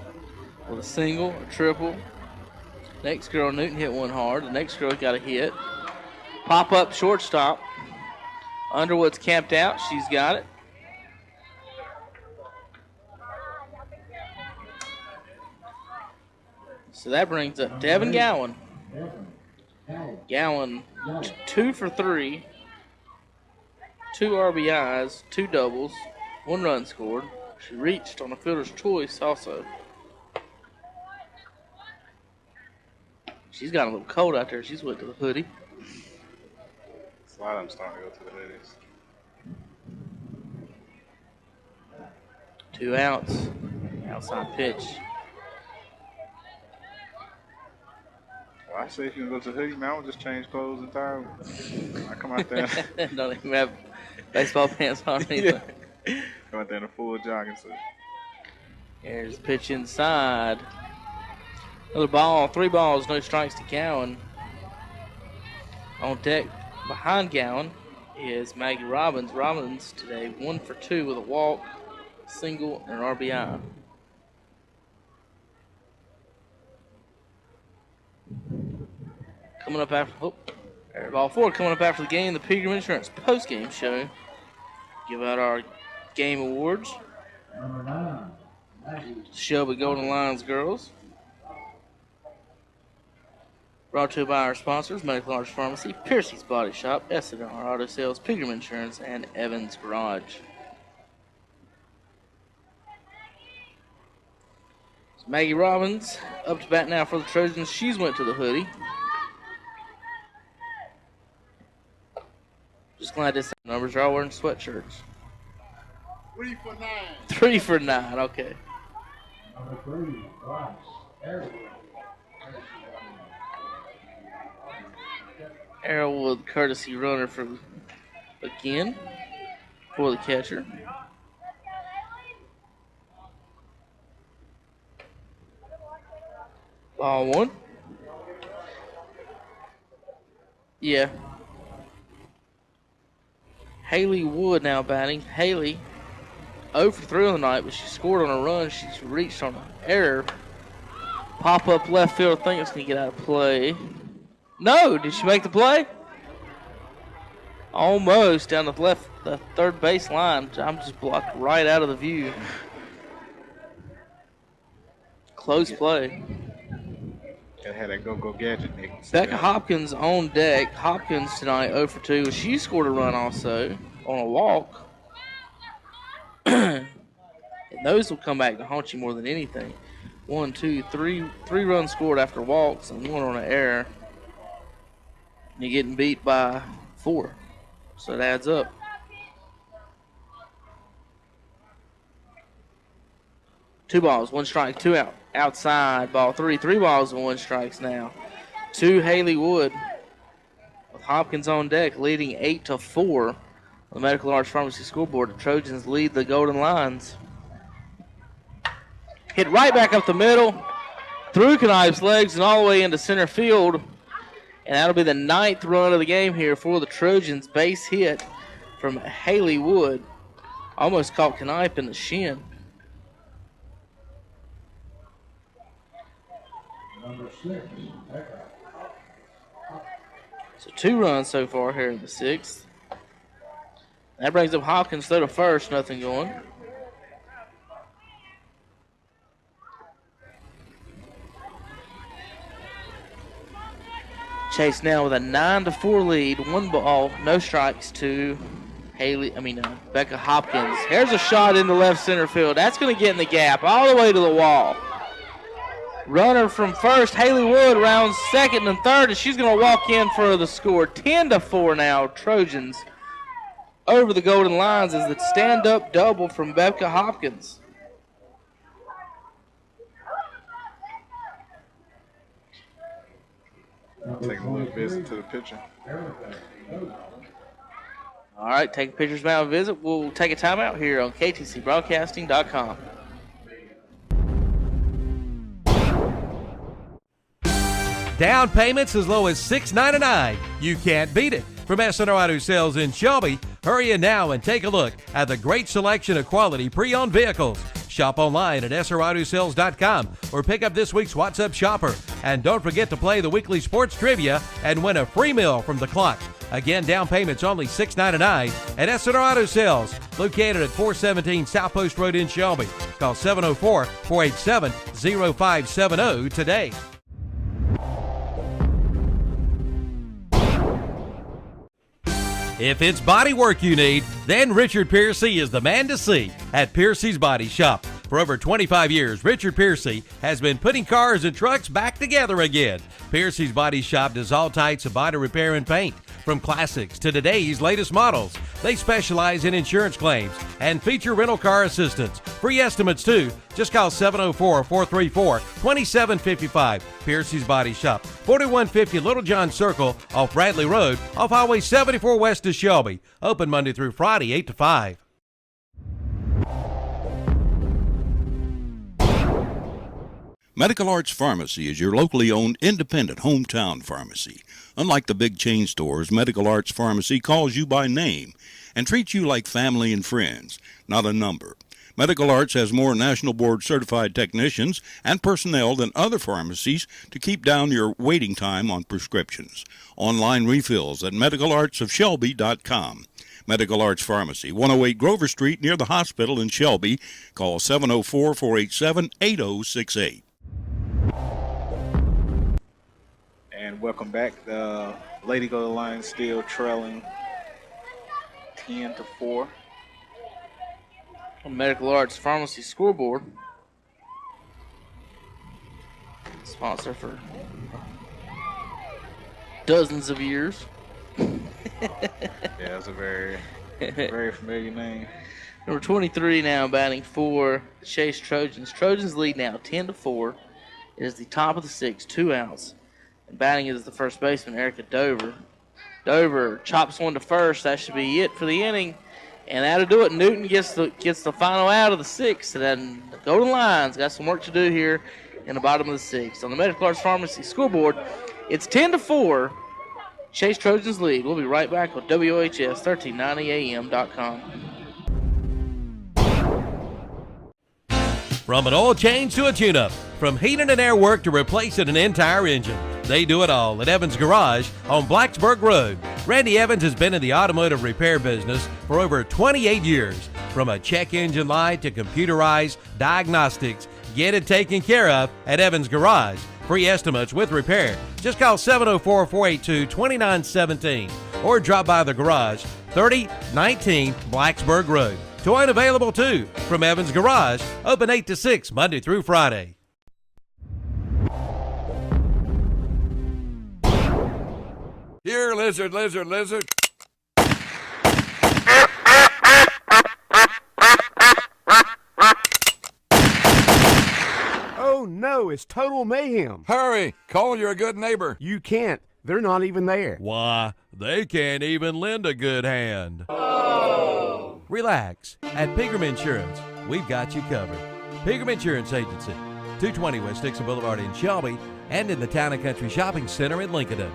with a single, a triple. Next girl, Newton hit one hard. The next girl got a hit. Pop up shortstop. Underwood's camped out. She's got it. So that brings up Devin Gowan. Gowan, 2 for 3. 2 RBIs, 2 doubles, 1 run scored. She reached on a fielder's choice also. She's got a little cold out there. She's went to the hoodie.
A lot of them starting to go to the hoodies.
2 outs. Outside pitch.
Well, I say if you can go to the hoodie, man, I would just change clothes entirely. I come out there.
Don't even have baseball pants on either.
Come out there in a full jogging suit.
Here's the pitch inside. Another ball, 3 balls, no strikes to Gowan. On deck behind Gowan is Maggie Robbins. Robbins today 1 for 2 with a walk, single, and an RBI. Coming up after, ball 4 coming up after the game, the Pegram Insurance post-game show. Give out our game awards.
Number 9, Maggie.
Shelby Golden Lions girls. Brought to you by our sponsors, Medical Arts Pharmacy, Piercy's Body Shop, S&R Auto Sales, Pegram Insurance, and Evans Garage. So Maggie Robbins up to bat now for the Trojans. She's went to the hoodie. Just glad this numbers are all wearing sweatshirts.
3 for 9.
3 for 9, okay.
Number 3, Bryce.
Arrowwood courtesy runner for again for the catcher. Ball 1. Yeah. Haley Wood now batting. Haley 0 for 3 on the night, but she scored on a run. She's reached on an error. Pop up left field. I think it's going to get out of play. No, did she make the play? Almost down the third base line. I'm just blocked right out of the view. Close play.
Gotta have that go gadget, Nick.
Becca Hopkins on deck. Hopkins tonight 0 for 2. She scored a run also on a walk. And those will come back to haunt you more than anything. 1, 2, 3 runs scored after walks and 1 on an error. You're getting beat by 4. So it adds up. Two balls, 1 strike, 2 out. Outside, ball 3. 3 balls and 1 strikes now. To Haley Wood. With Hopkins on deck, leading 8-4 on the Medical Arts Pharmacy scoreboard. The Trojans lead the Golden Lions. Hit right back up the middle, through Knipe's legs and all the way into center field. And that'll be the 9th run of the game here for the Trojans. Base hit from Haley Wood. Almost caught Knipe in the shin.
Number 6, Becca.
So 2 runs so far here in the 6th. That brings up Hopkins throw to first, nothing going. Chase now with a 9-4 lead. 1 ball, no strikes to Becca Hopkins. Here's a shot into left center field. That's going to get in the gap all the way to the wall. Runner from first, Haley Wood rounds second and third, and she's going to walk in for the score. 10-4 now, Trojans over the Golden Lions as the stand-up double from Becca Hopkins.
Take a little visit to the pitcher.
All right, take a pitcher's mound visit. We'll take a timeout here on KTCBroadcasting.com.
Down payments as low as $6.99. You can't beat it. From SNR Auto Sales in Shelby, hurry in now and take a look at the great selection of quality pre-owned vehicles. Shop online at srautosales.com or pick up this week's What's Up Shopper. And don't forget to play the weekly sports trivia and win a free meal from the clock. Again, down payments only $6.99 at SNR Auto Sales, located at 417 South Post Road in Shelby. Call 704-487-0570 today. If it's body work you need, then Richard Piercy is the man to see at Piercy's Body Shop. For over 25 years, Richard Piercy has been putting cars and trucks back together again. Piercy's Body Shop does all types of body repair and paint, from classics to today's latest models. They specialize in insurance claims and feature rental car assistance. Free estimates too. Just call 704-434-2755. Piercy's Body Shop, 4150 Little John Circle off Bradley Road, off Highway 74 west of Shelby. Open Monday through Friday, 8 to 5.
Medical Arts Pharmacy is your locally owned independent hometown pharmacy. Unlike the big chain stores, Medical Arts Pharmacy calls you by name and treats you like family and friends, not a number. Medical Arts has more National Board certified technicians and personnel than other pharmacies to keep down your waiting time on prescriptions. Online refills at medicalartsofshelby.com. Medical Arts Pharmacy, 108 Grover Street near the hospital in Shelby. Call 704-487-8068.
And welcome back. The Lady Golden Lions still trailing 10-4.
Medical Arts Pharmacy scoreboard. Sponsor for dozens of years.
Yeah, that's a very, very familiar name.
Number 23 now batting for the Chase Trojans. Trojans lead now 10-4. It is the top of the 6, 2 outs. And batting is the first baseman, Erica Dover. Dover chops one to first. That should be it for the inning. And that'll do it. Newton gets the final out of the 6th. And then the Golden Lions got some work to do here in the bottom of the 6th. On the Medical Arts Pharmacy scoreboard, it's 10-4 Chase Trojans lead. We'll be right back with WHS 1390am.com.
From an oil change to a tune-up, from heating and air work to replacing an entire engine, they do it all at Evans Garage on Blacksburg Road. Randy Evans has been in the automotive repair business for over 28 years. From a check engine light to computerized diagnostics, get it taken care of at Evans Garage. Free estimates with repair. Just call 704-482-2917 or drop by the garage, 3019 Blacksburg Road. Towing available too from Evans Garage, open 8 to 6 Monday through Friday.
Here, lizard, lizard, lizard.
Oh no, it's total mayhem.
Hurry, call your good neighbor.
You can't. They're not even there.
Why, they can't even lend a good hand. Relax. At Pegram Insurance, we've got you covered. Pegram Insurance Agency, 220 West Dixon Boulevard in Shelby and in the Town and Country Shopping Center in Lincoln.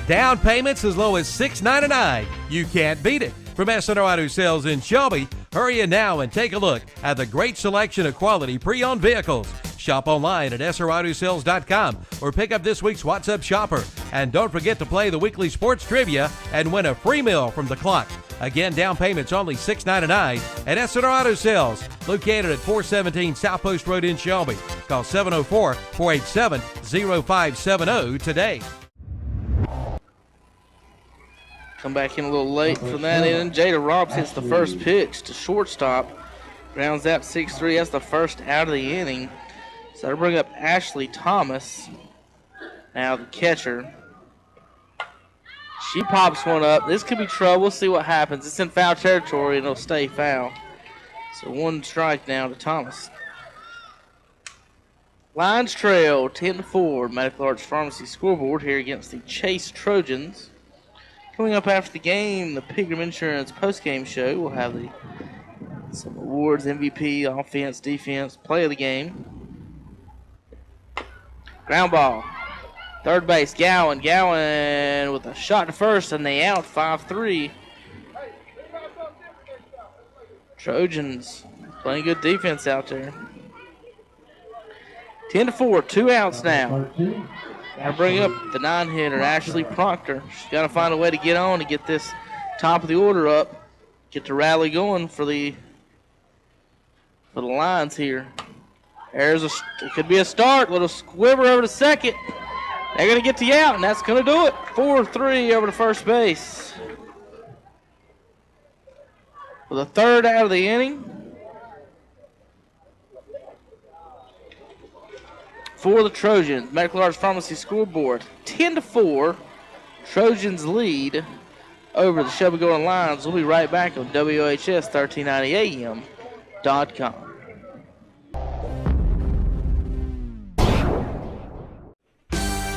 Down payments as low as $6.99. You can't beat it. From SNR Auto Sales in Shelby, hurry in now and take a look at the great selection of quality pre-owned vehicles. Shop online at srautosales.com or pick up this week's What's Up Shopper. And don't forget to play the weekly sports trivia and win a free meal from the clock. Again, down payments only $6.99 at SNR Auto Sales, located at 417 South Post Road in Shelby. Call 704-487-0570 today.
Come back in a little late for that inning. Jada Robs hits the first pitch to shortstop. Grounds out 6-3. That's the first out of the inning. So that'll bring up Ashley Thomas. Now the catcher. She pops one up. This could be trouble. We'll see what happens. It's in foul territory and it'll stay foul. So one strike now to Thomas. Lions trail 10-4. Medical Arts Pharmacy scoreboard here against the Chase Trojans. Coming up after the game, the Pegram Insurance postgame show. We'll have some awards, MVP, offense, defense, play of the game. Ground ball. Third base, Gowan. Gowan with a shot to first, and they out 5-3. Trojans playing good defense out there. 10-4, 2 outs now. Gotta bring up the 9-hitter, Ashley Proctor. She's got to find a way to get on to get this top of the order up, get the rally going for the Lions here. It could be a start. Little squiver over to second. They're going to get the out, and that's going to do it. 4-3 over to first base. For the third out of the inning. For the Trojans, Medical Arts Pharmacy scoreboard, 10-4. Trojans lead over the Shelby Golden Lions. We'll be right back on WHS 1390am.com.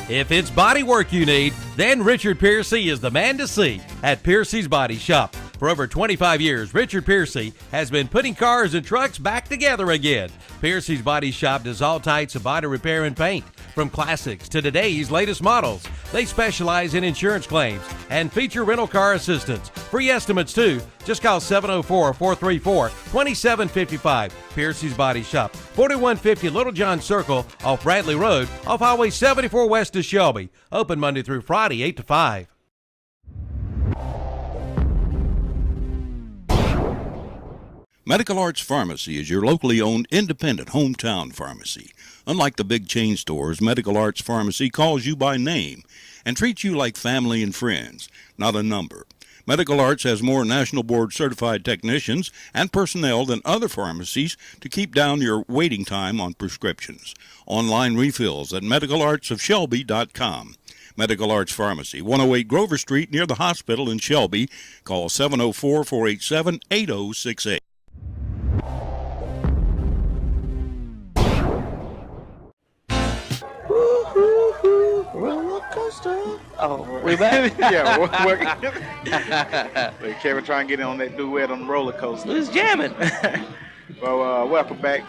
If it's body work you need, then Richard Piercy is the man to see at Piercy's Body Shop. For over 25 years, Richard Piercy has been putting cars and trucks back together again. Piercy's Body Shop does all types of body repair and paint, from classics to today's latest models. They specialize in insurance claims and feature rental car assistance. Free estimates too. Just call 704-434-2755. Piercy's Body Shop, 4150 Little John Circle off Bradley Road, off Highway 74 west of Shelby. Open Monday through Friday, 8 to 5.
Medical Arts Pharmacy is your locally owned independent hometown pharmacy. Unlike the big chain stores, Medical Arts Pharmacy calls you by name and treats you like family and friends, not a number. Medical Arts has more National Board certified technicians and personnel than other pharmacies to keep down your waiting time on prescriptions. Online refills at medicalartsofshelby.com. Medical Arts Pharmacy, 108 Grover Street near the hospital in Shelby. Call 704-487-8068.
Roller coaster. Oh, we back?
Yeah, Kevin trying to get in on that duet on the roller coaster.
Who's jamming?
Well, welcome back.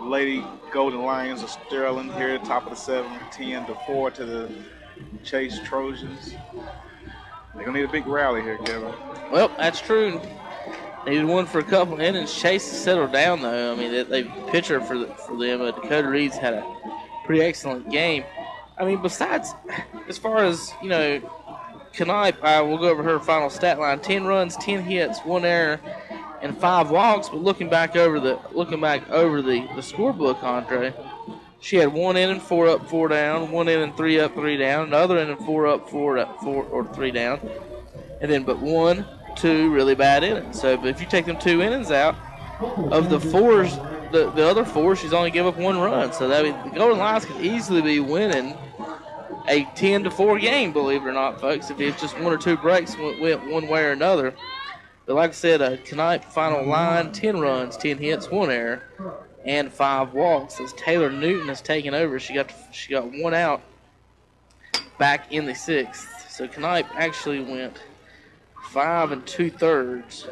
Lady Golden Lions of Sterling here at the top of the 7th, 10-4 to the Chase Trojans. They're going to need a big rally here, Kevin.
Well, that's true. Needed one for a couple innings. Chase has settled down, though. I mean, they pitcher for them. Dakota Reed's had a pretty excellent game. I mean, besides, as far as, you know, Knipe, we'll go over her final stat line: 10 runs, 10 hits, 1 error, and 5 walks. But looking back over the scorebook, Andre, she had 1 inning, 4 up, 4 down, 1 inning, 3 up, 3 down, another inning, 4 up, 4 or 3 down, and then but 1, 2 really bad innings. So, but if you take them 2 innings out of the 4s, the other 4, she's only give up 1 run. So that the Golden Lions could easily be winning a 10-4 game, believe it or not, folks, if it's just 1 or 2 breaks went one way or another. But like I said, Knipe final line: 10 runs, 10 hits, 1 error, and 5 walks. As Taylor Newton has taken over, she got 1 out back in the 6th. So Knipe actually went 5 2/3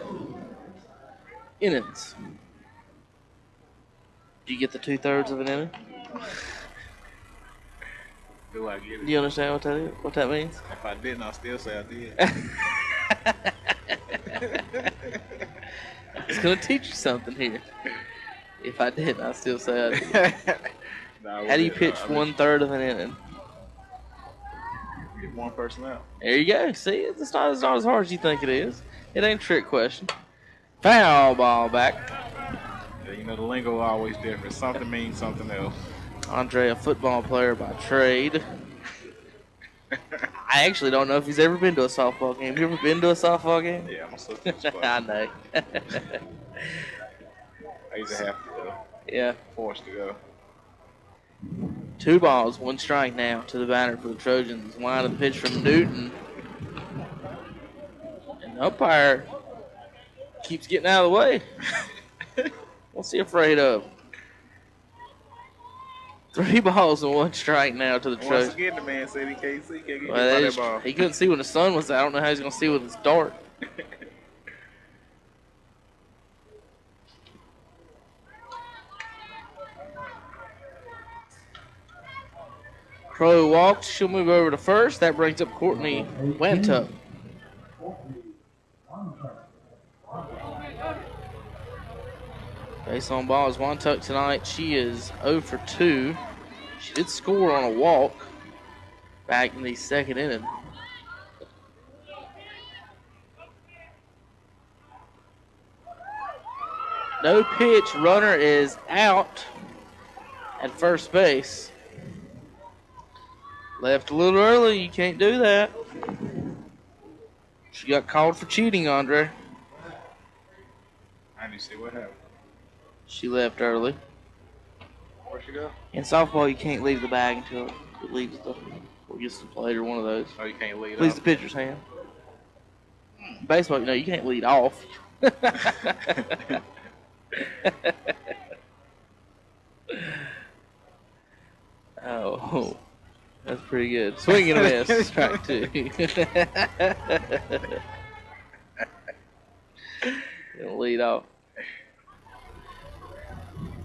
innings. Do you get the 2/3 of an inning?
Do I get it?
Do you understand what that means?
If I didn't, I'll still say I did.
It's going to teach you something here. If I didn't, I'll still say I did. How do you pitch 1/3 of an inning?
Get one person out.
There you go. See, it's not as hard as you think it is. It ain't a trick question. Foul ball back.
Yeah, you know, the lingo is always different. Something means something else.
Andre, a football player by trade. I actually don't know if he's ever been to a softball game. You ever been to a softball game?
Yeah, I'm a substitute.
I know.
I used to have to go.
Yeah.
Forced to go.
2 balls, 1 strike now to the batter for the Trojans. Line of the pitch from Newton. And the umpire keeps getting out of the way. What's he afraid of? 3 balls and 1 strike now to the Trojans.
Once again, the man said he can't see. Can't get
Well,
hit by that ball.
he couldn't see when the sun was out. I don't know how he's going to see with his dart. Crow walks. She'll move over to first. That brings up Courtney Wantuck. Base on ball is Wantuck tonight. She is 0 for 2. She did score on a walk back in the 2nd inning. No pitch. Runner is out at first base. Left a little early. You can't do that. She got called for cheating, Andre.
I need to see what happened.
She left early.
Where'd she go?
In softball, you can't leave the bag until it leaves or gets the plate or one of those.
Oh, you can't lead
Leaves
up.
the pitcher's hand. Baseball, no, you can't lead off. Oh, that's pretty good. Swing and a miss. Strike 2. Gonna lead off.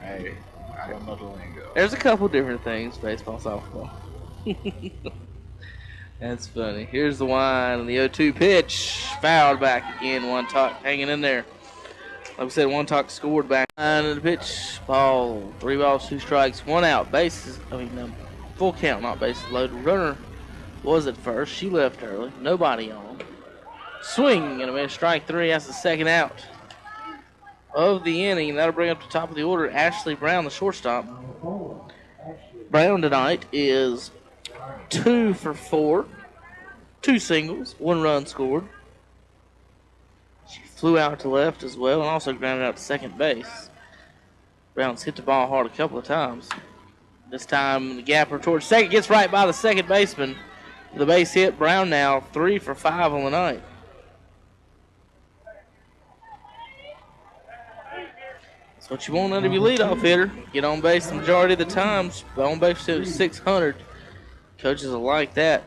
Hey, I don't know the lingo.
There's a couple different things, baseball, softball. That's funny. Here's the wine and the 0-2 pitch. Fouled back again. Wantuck hanging in there. Like I said, Wantuck scored back. And the pitch, ball, 3 balls, 2 strikes, 1 out. Full count, not bases loaded. Runner was at first. She left early. Nobody on. Swing and a miss. Strike 3. That's the 2nd out of the inning. That'll bring up the top of the order Ashley Brown, the shortstop. Brown tonight is 2 for 4. 2 singles, 1 run scored. She flew out to left as well and also grounded out to second base. Brown's hit the ball hard a couple of times. This time the gapper towards second gets right by the second baseman. The base hit. Brown now 3 for 5 on the night. That's what you want out of your leadoff hitter. Get on base the majority of the times. On base to 600. Coaches will like that.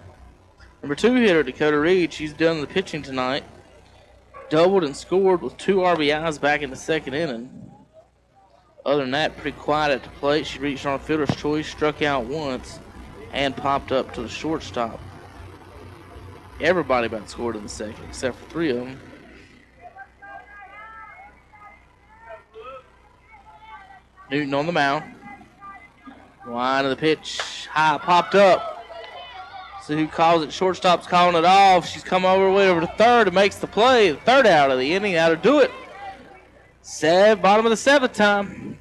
Number 2 hitter, Dakota Reed. She's done the pitching tonight. Doubled and scored with 2 RBIs back in the 2nd inning. Other than that, pretty quiet at the plate. She reached on a fielder's choice, struck out once, and popped up to the shortstop. Everybody about scored in the second, except for 3 of them. Newton on the mound. Line of the pitch, high, popped up. See who calls it. Shortstop's calling it off. She's come way over to third and makes the play. The third out of the inning. That'll do it. Bottom of the 7th time.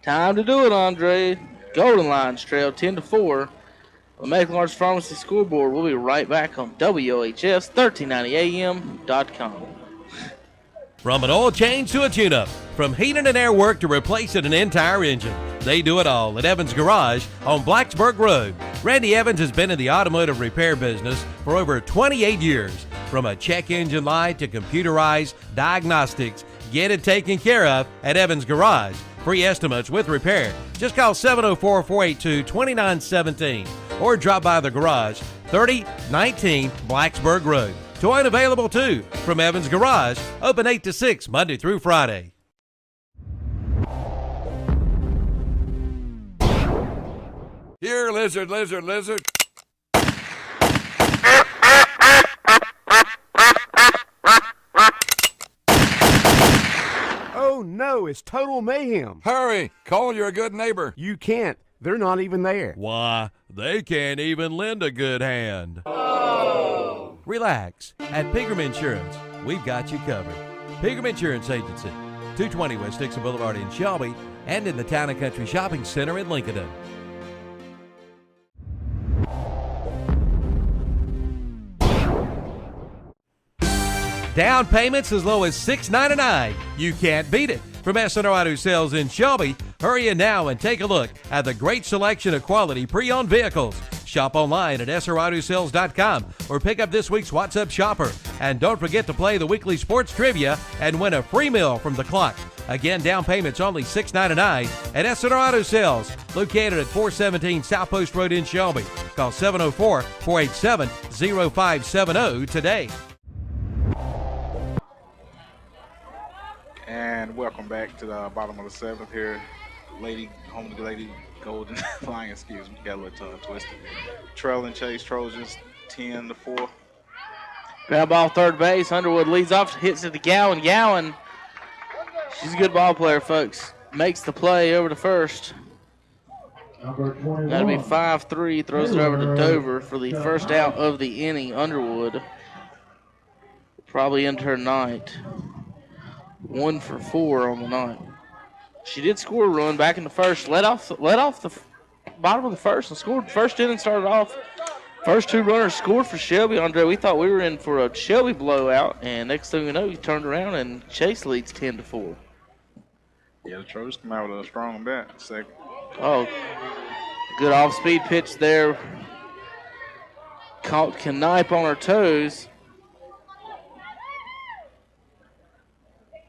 Time to do it, Andre. Golden Lions trail 10-4. The Medical Arts Pharmacy scoreboard. We'll be right back on WOHS 1390am.com.
From an oil change to a tune-up, from heating and air work to replacing an entire engine, they do it all at Evans Garage on Blacksburg Road. Randy Evans has been in the automotive repair business for over 28 years. From a check engine light to computerized diagnostics, get it taken care of at Evans Garage. Free estimates with repair. Just call 704-482-2917 or drop by the garage, 3019 Blacksburg Road. Towing available too from Evans Garage, open 8 to 6 Monday through Friday.
Here, lizard, lizard, lizard.
Oh no, it's total mayhem.
Hurry, call your good neighbor.
You can't. They're not even there.
Why, they can't even lend a good hand. Relax. At Pegram Insurance, we've got you covered. Pegram Insurance Agency, 220 West Dixon Boulevard in Shelby and in the Town and Country Shopping Center in Lincoln. Down payments as low as $6.99. You can't beat it. From SNR Auto Sales in Shelby, hurry in now and take a look at the great selection of quality pre-owned vehicles. Shop online at srautosales.com or pick up this week's What's Up Shopper. And don't forget to play the weekly sports trivia and win a free meal from the clock. Again, down payments only $6.99 at SNR Auto Sales, located at 417 South Post Road in Shelby. Call 704-487-0570 today.
And welcome back to the bottom of the 7th here. Home of the Lady Golden Lions, excuse me. Got a little tongue twisted. Trailing Chase Trojans 10-4.
Ground ball third base. Underwood leads off, hits it to Gowan. Gowan, she's a good ball player, folks. Makes the play over to first.
Number 21.
That'll be 5-3. Throws it over to Dover for the first out of the inning. Underwood probably into her night. 1 for 4 on the night. She did score a run back in the first. Let off the bottom of the first and scored. First inning started off. First 2 runners scored for Shelby. Andre, we thought we were in for a Shelby blowout, and next thing we know, he turned around and Chase leads 10-4.
Yeah, the Trojans come out with a strong bat. Second.
Oh, good off-speed pitch there. Caught Knipe on her toes.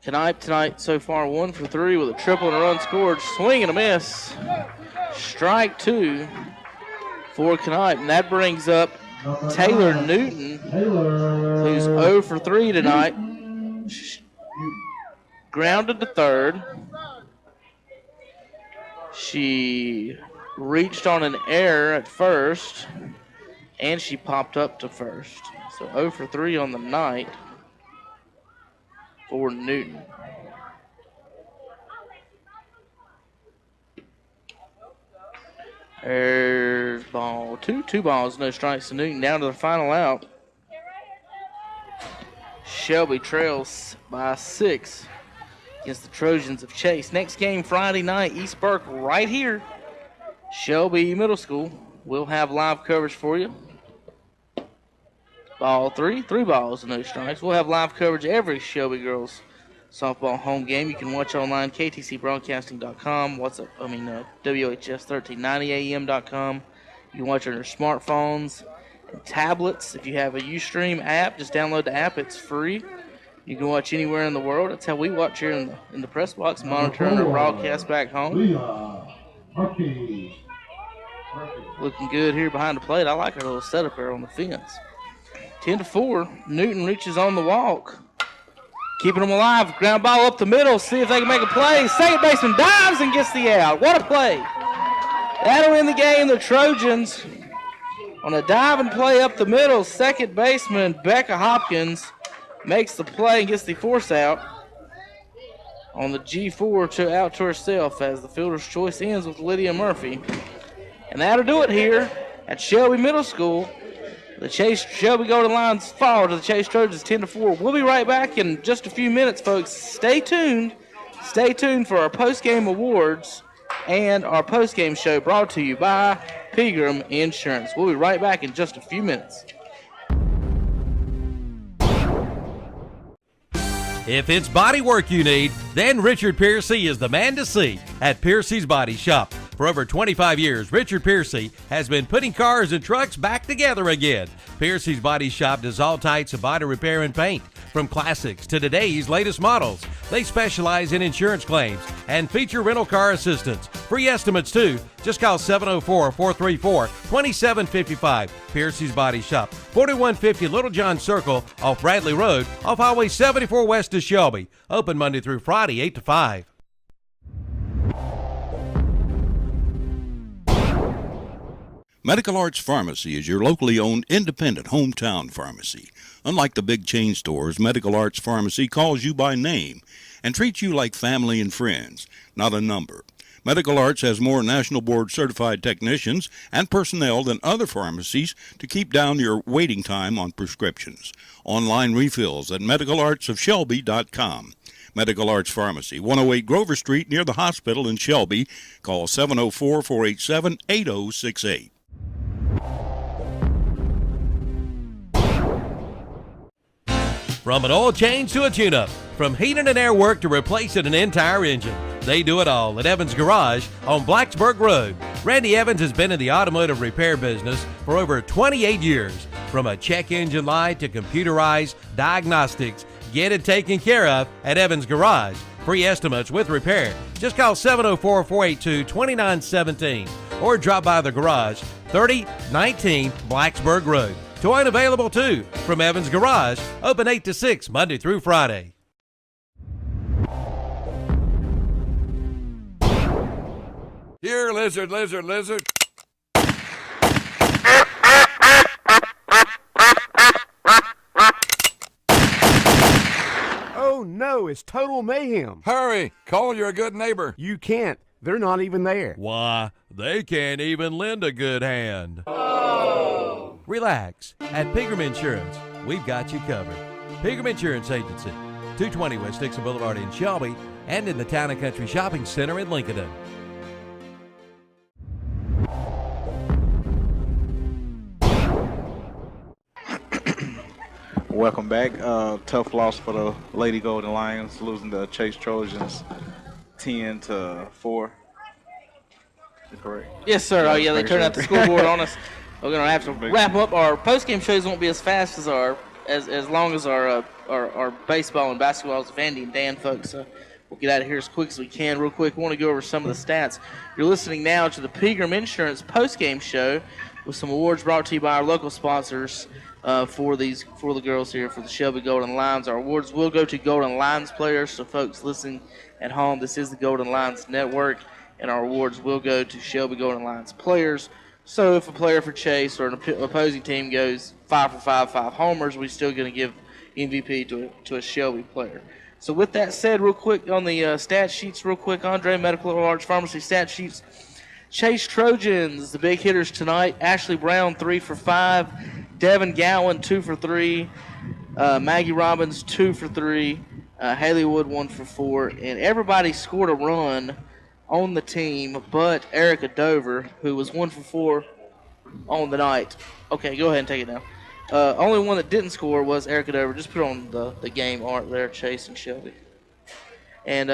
Knipe tonight so far 1 for 3 with a triple and a run scored. Swing and a miss. Strike 2 for Knipe. And that brings up Taylor Newton, who's 0 for 3 tonight. Grounded to third. She reached on an error at first, and she popped up to first. So 0 for 3 on the night for Newton. There's ball 2. 2 balls, no strikes to Newton. Down to the final out. Shelby trails by 6 against the Trojans of Chase. Next game Friday night, East Burke right here. Shelby Middle School. We'll have live coverage for you. Ball 3. 3 balls, no strikes. We'll have live coverage every Shelby girls softball home game. You can watch online, ktcbroadcasting.com, WOHS1390am.com. You can watch on your smartphones and tablets. If you have a Ustream app, just download the app. It's free. You can watch anywhere in the world. That's how we watch here in the press box, monitoring our broadcast back home. Looking good here behind the plate. I like our little setup there on the fence. 10-4. Newton reaches on the walk. Keeping them alive. Ground ball up the middle. See if they can make a play. Second baseman dives and gets the out. What a play. That'll win the game. The Trojans on a diving play up the middle. Second baseman Becca Hopkins makes the play and gets the force out on the G4 to out to herself as the fielder's choice ends with Lydia Murphy. And that'll do it here at Shelby Middle School. The Shelby Golden Lions fall to the Chase Trojans 10-4. We'll be right back in just a few minutes, folks. Stay tuned. Stay tuned for our post-game awards and our post-game show brought to you by Pegram Insurance. We'll be right back in just a few minutes.
If it's body work you need, then Richard Piercy is the man to see at Piercy's Body Shop. For over 25 years, Richard Piercy has been putting cars and trucks back together again. Piercy's Body Shop does all types of body repair and paint, from classics to today's latest models. They specialize in insurance claims and feature rental car assistance. Free estimates, too. Just call 704-434-2755. Piercy's Body Shop, 4150 Little John Circle off Bradley Road, off Highway 74 west of Shelby. Open Monday through Friday, 8 to 5.
Medical Arts Pharmacy is your locally owned independent hometown pharmacy. Unlike the big chain stores, Medical Arts Pharmacy calls you by name and treats you like family and friends, not a number. Medical Arts has more National Board certified technicians and personnel than other pharmacies to keep down your waiting time on prescriptions. Online refills at medicalartsofshelby.com. Medical Arts Pharmacy, 108 Grover Street near the hospital in Shelby. Call 704-487-8068.
From an oil change to a tune-up, from heating and air work to replacing an entire engine, they do it all at Evans Garage on Blacksburg Road. Randy Evans has been in the automotive repair business for over 28 years. From a check engine light to computerized diagnostics, get it taken care of at Evans Garage. Free estimates with repair. Just call 704-482-2917 or drop by the garage, 3019 Blacksburg Road. Towing available too from Evans Garage, open 8 to 6 Monday through Friday.
Here, lizard, lizard, lizard.
Oh no, it's total mayhem.
Hurry, call your good neighbor.
You can't. They're not even there.
Why, they can't even lend a good hand. Relax. At Pegram Insurance, we've got you covered. Pegram Insurance Agency, 220 West Dixon Boulevard in Shelby and in the Town & Country Shopping Center in Lincoln.
Welcome back. Tough loss for the Lady Golden Lions, losing the Chase Trojans 10-4. Is correct?
Yes, sir. Oh, yeah, they turned out the scoreboard on us. We're going to have to wrap up. Our post-game shows won't be as fast as as long as our baseball and basketball with Vandy and Dan, folks. We'll get out of here as quick as we can. Real quick, I want to go over some of the stats. You're listening now to the Pegram Insurance post-game show with some awards brought to you by our local sponsors for the girls here for the Shelby Golden Lions. Our awards will go to Golden Lions players, so folks listening at home, this is the Golden Lions Network, and our awards will go to Shelby Golden Lions players. So if a player for Chase or an opposing team goes 5 for 5 homers, we're still going to give MVP to a Shelby player. So with that said, real quick on the stat sheets, Andre, Medical Arts Pharmacy stat sheets. Chase Trojans, the big hitters tonight. Ashley Brown, 3 for 5. Devin Gowan, 2 for 3. Maggie Robbins, 2 for 3. Haley Wood, 1 for 4. And everybody scored a run on the team but Erica Dover, who was 1 for 4 on the night. Okay, go ahead and take it now. Only one that didn't score was Erica Dover. Just put on the game art there, Chase and Shelby. And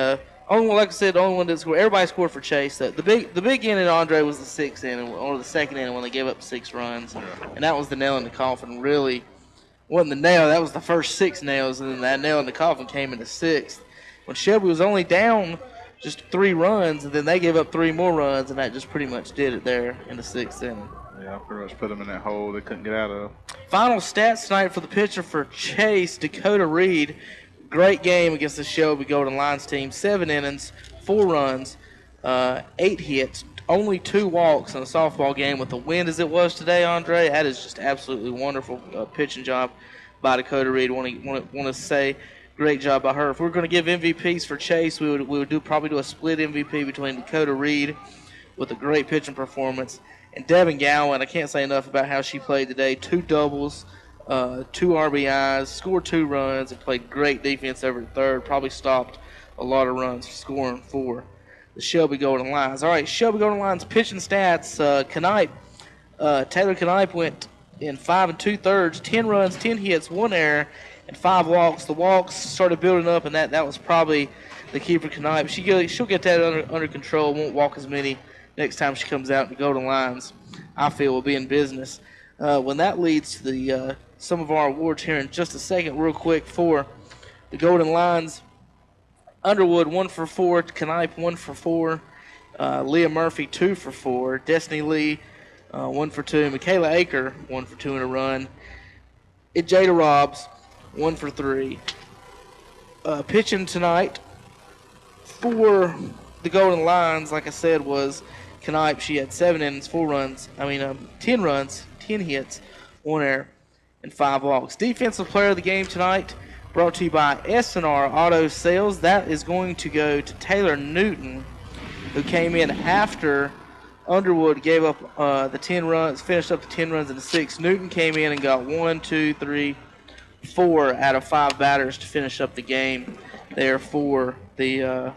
only one, like I said, the only one that didn't score. Everybody scored for Chase. The big inning, Andre, was the 6th inning or the 2nd inning when they gave up 6 runs, and that was the nail in the coffin. Really, wasn't the nail. That was the first 6 nails, and then that nail in the coffin came in the 6th when Shelby was only down just 3 runs, and then they gave up 3 more runs, and that just pretty much did it there in the 6th inning.
Yeah, I pretty much put them in that hole they couldn't get out of.
Final stats tonight for the pitcher for Chase, Dakota Reed. Great game against the Shelby Golden Lions team. 7 innings, 4 runs, 8 hits, only 2 walks in a softball game with the wind as it was today, Andre. That is just absolutely wonderful pitching job by Dakota Reed. Want to say great job by her. If we're going to give MVPs for Chase, we would probably do a split MVP between Dakota Reed with a great pitching performance and Devin Gowan. I can't say enough about how she played today. 2 doubles, 2 RBIs, scored 2 runs, and played great defense over the third. Probably stopped a lot of runs scoring for the Shelby Golden Lions. All right, Shelby Golden Lions pitching stats. Taylor Knipe went in 5 2/3, 10 runs, 10 hits, 1 error, and 5 walks. The walks started building up, and that was probably the key for Knipe. She'll get that under control. Won't walk as many next time she comes out. The Golden Lions, I feel, will be in business. When that leads to the some of our awards here in just a second, real quick for the Golden Lions. Underwood 1 for 4, Knipe 1 for 4, Leah Murphy 2 for 4, Destiny Lee 1 for 2, Michaela Aker 1 for 2 and a run, Jada Robbs 1 for 3. Pitching tonight for the Golden Lions, like I said, was Knipe. She had 7 innings, 10 runs, 10 hits, 1 error, and 5 walks. Defensive player of the game tonight, brought to you by S&R Auto Sales. That is going to go to Taylor Newton, who came in after Underwood gave up the 10 runs, finished up the 10 runs in the 6th. Newton came in and got 1, 2, 3, 4 out of 5 batters to finish up the game there for the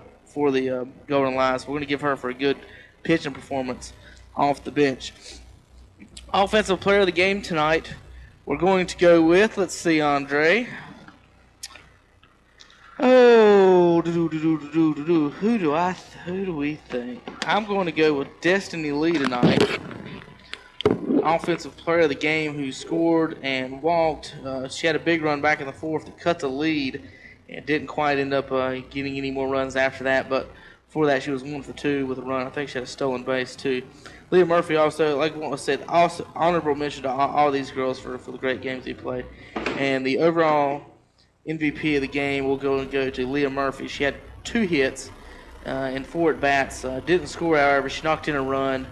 Golden Lions. We're going to give her for a good pitching performance off the bench. Offensive player of the game tonight, we're going to go with, let's see, Andre. Oh, who do we think? I'm going to go with Destiny Lee tonight. Offensive player of the game who scored and walked. She had a big run back in the 4th to cut the lead and didn't quite end up getting any more runs after that. But before that, she was 1 for 2 with a run. I think she had a stolen base too. Leah Murphy also, like I said, also honorable mention to all these girls for the great games they played. And the overall MVP of the game will go to Leah Murphy. She had 2 hits and 4 at-bats. Didn't score, however. She knocked in a run,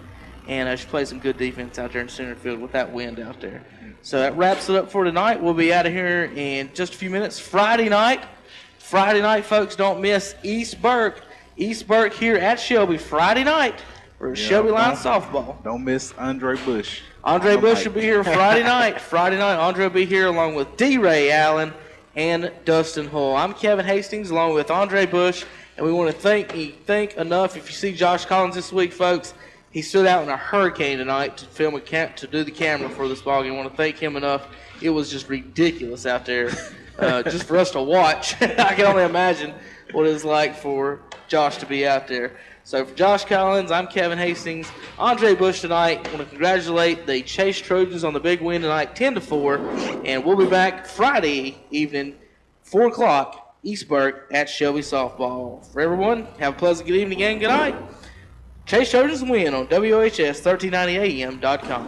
and she played some good defense out there in center field with that wind out there. So that wraps it up for tonight. We'll be out of here in just a few minutes. Friday night, folks, don't miss East Burke. East Burke here at Shelby Friday night for Shelby Lions softball.
Don't miss Andre Bush.
Andre Bush will be here Friday night. Andre will be here along with D. Ray Allen and Dustin Hull. I'm Kevin Hastings along with Andre Bush, and we want to thank enough. If you see Josh Collins this week, folks, he stood out in a hurricane tonight to to do the camera for this ball game. I want to thank him enough. It was just ridiculous out there just for us to watch. I can only imagine what it's like for Josh to be out there. So for Josh Collins, I'm Kevin Hastings. Andre Bush tonight. I want to congratulate the Chase Trojans on the big win tonight, 10-4. And we'll be back Friday evening, 4 o'clock, East Burke at Shelby Softball. For everyone, have a pleasant good evening and good night. Chase Trojans win on WOHS 1390am.com.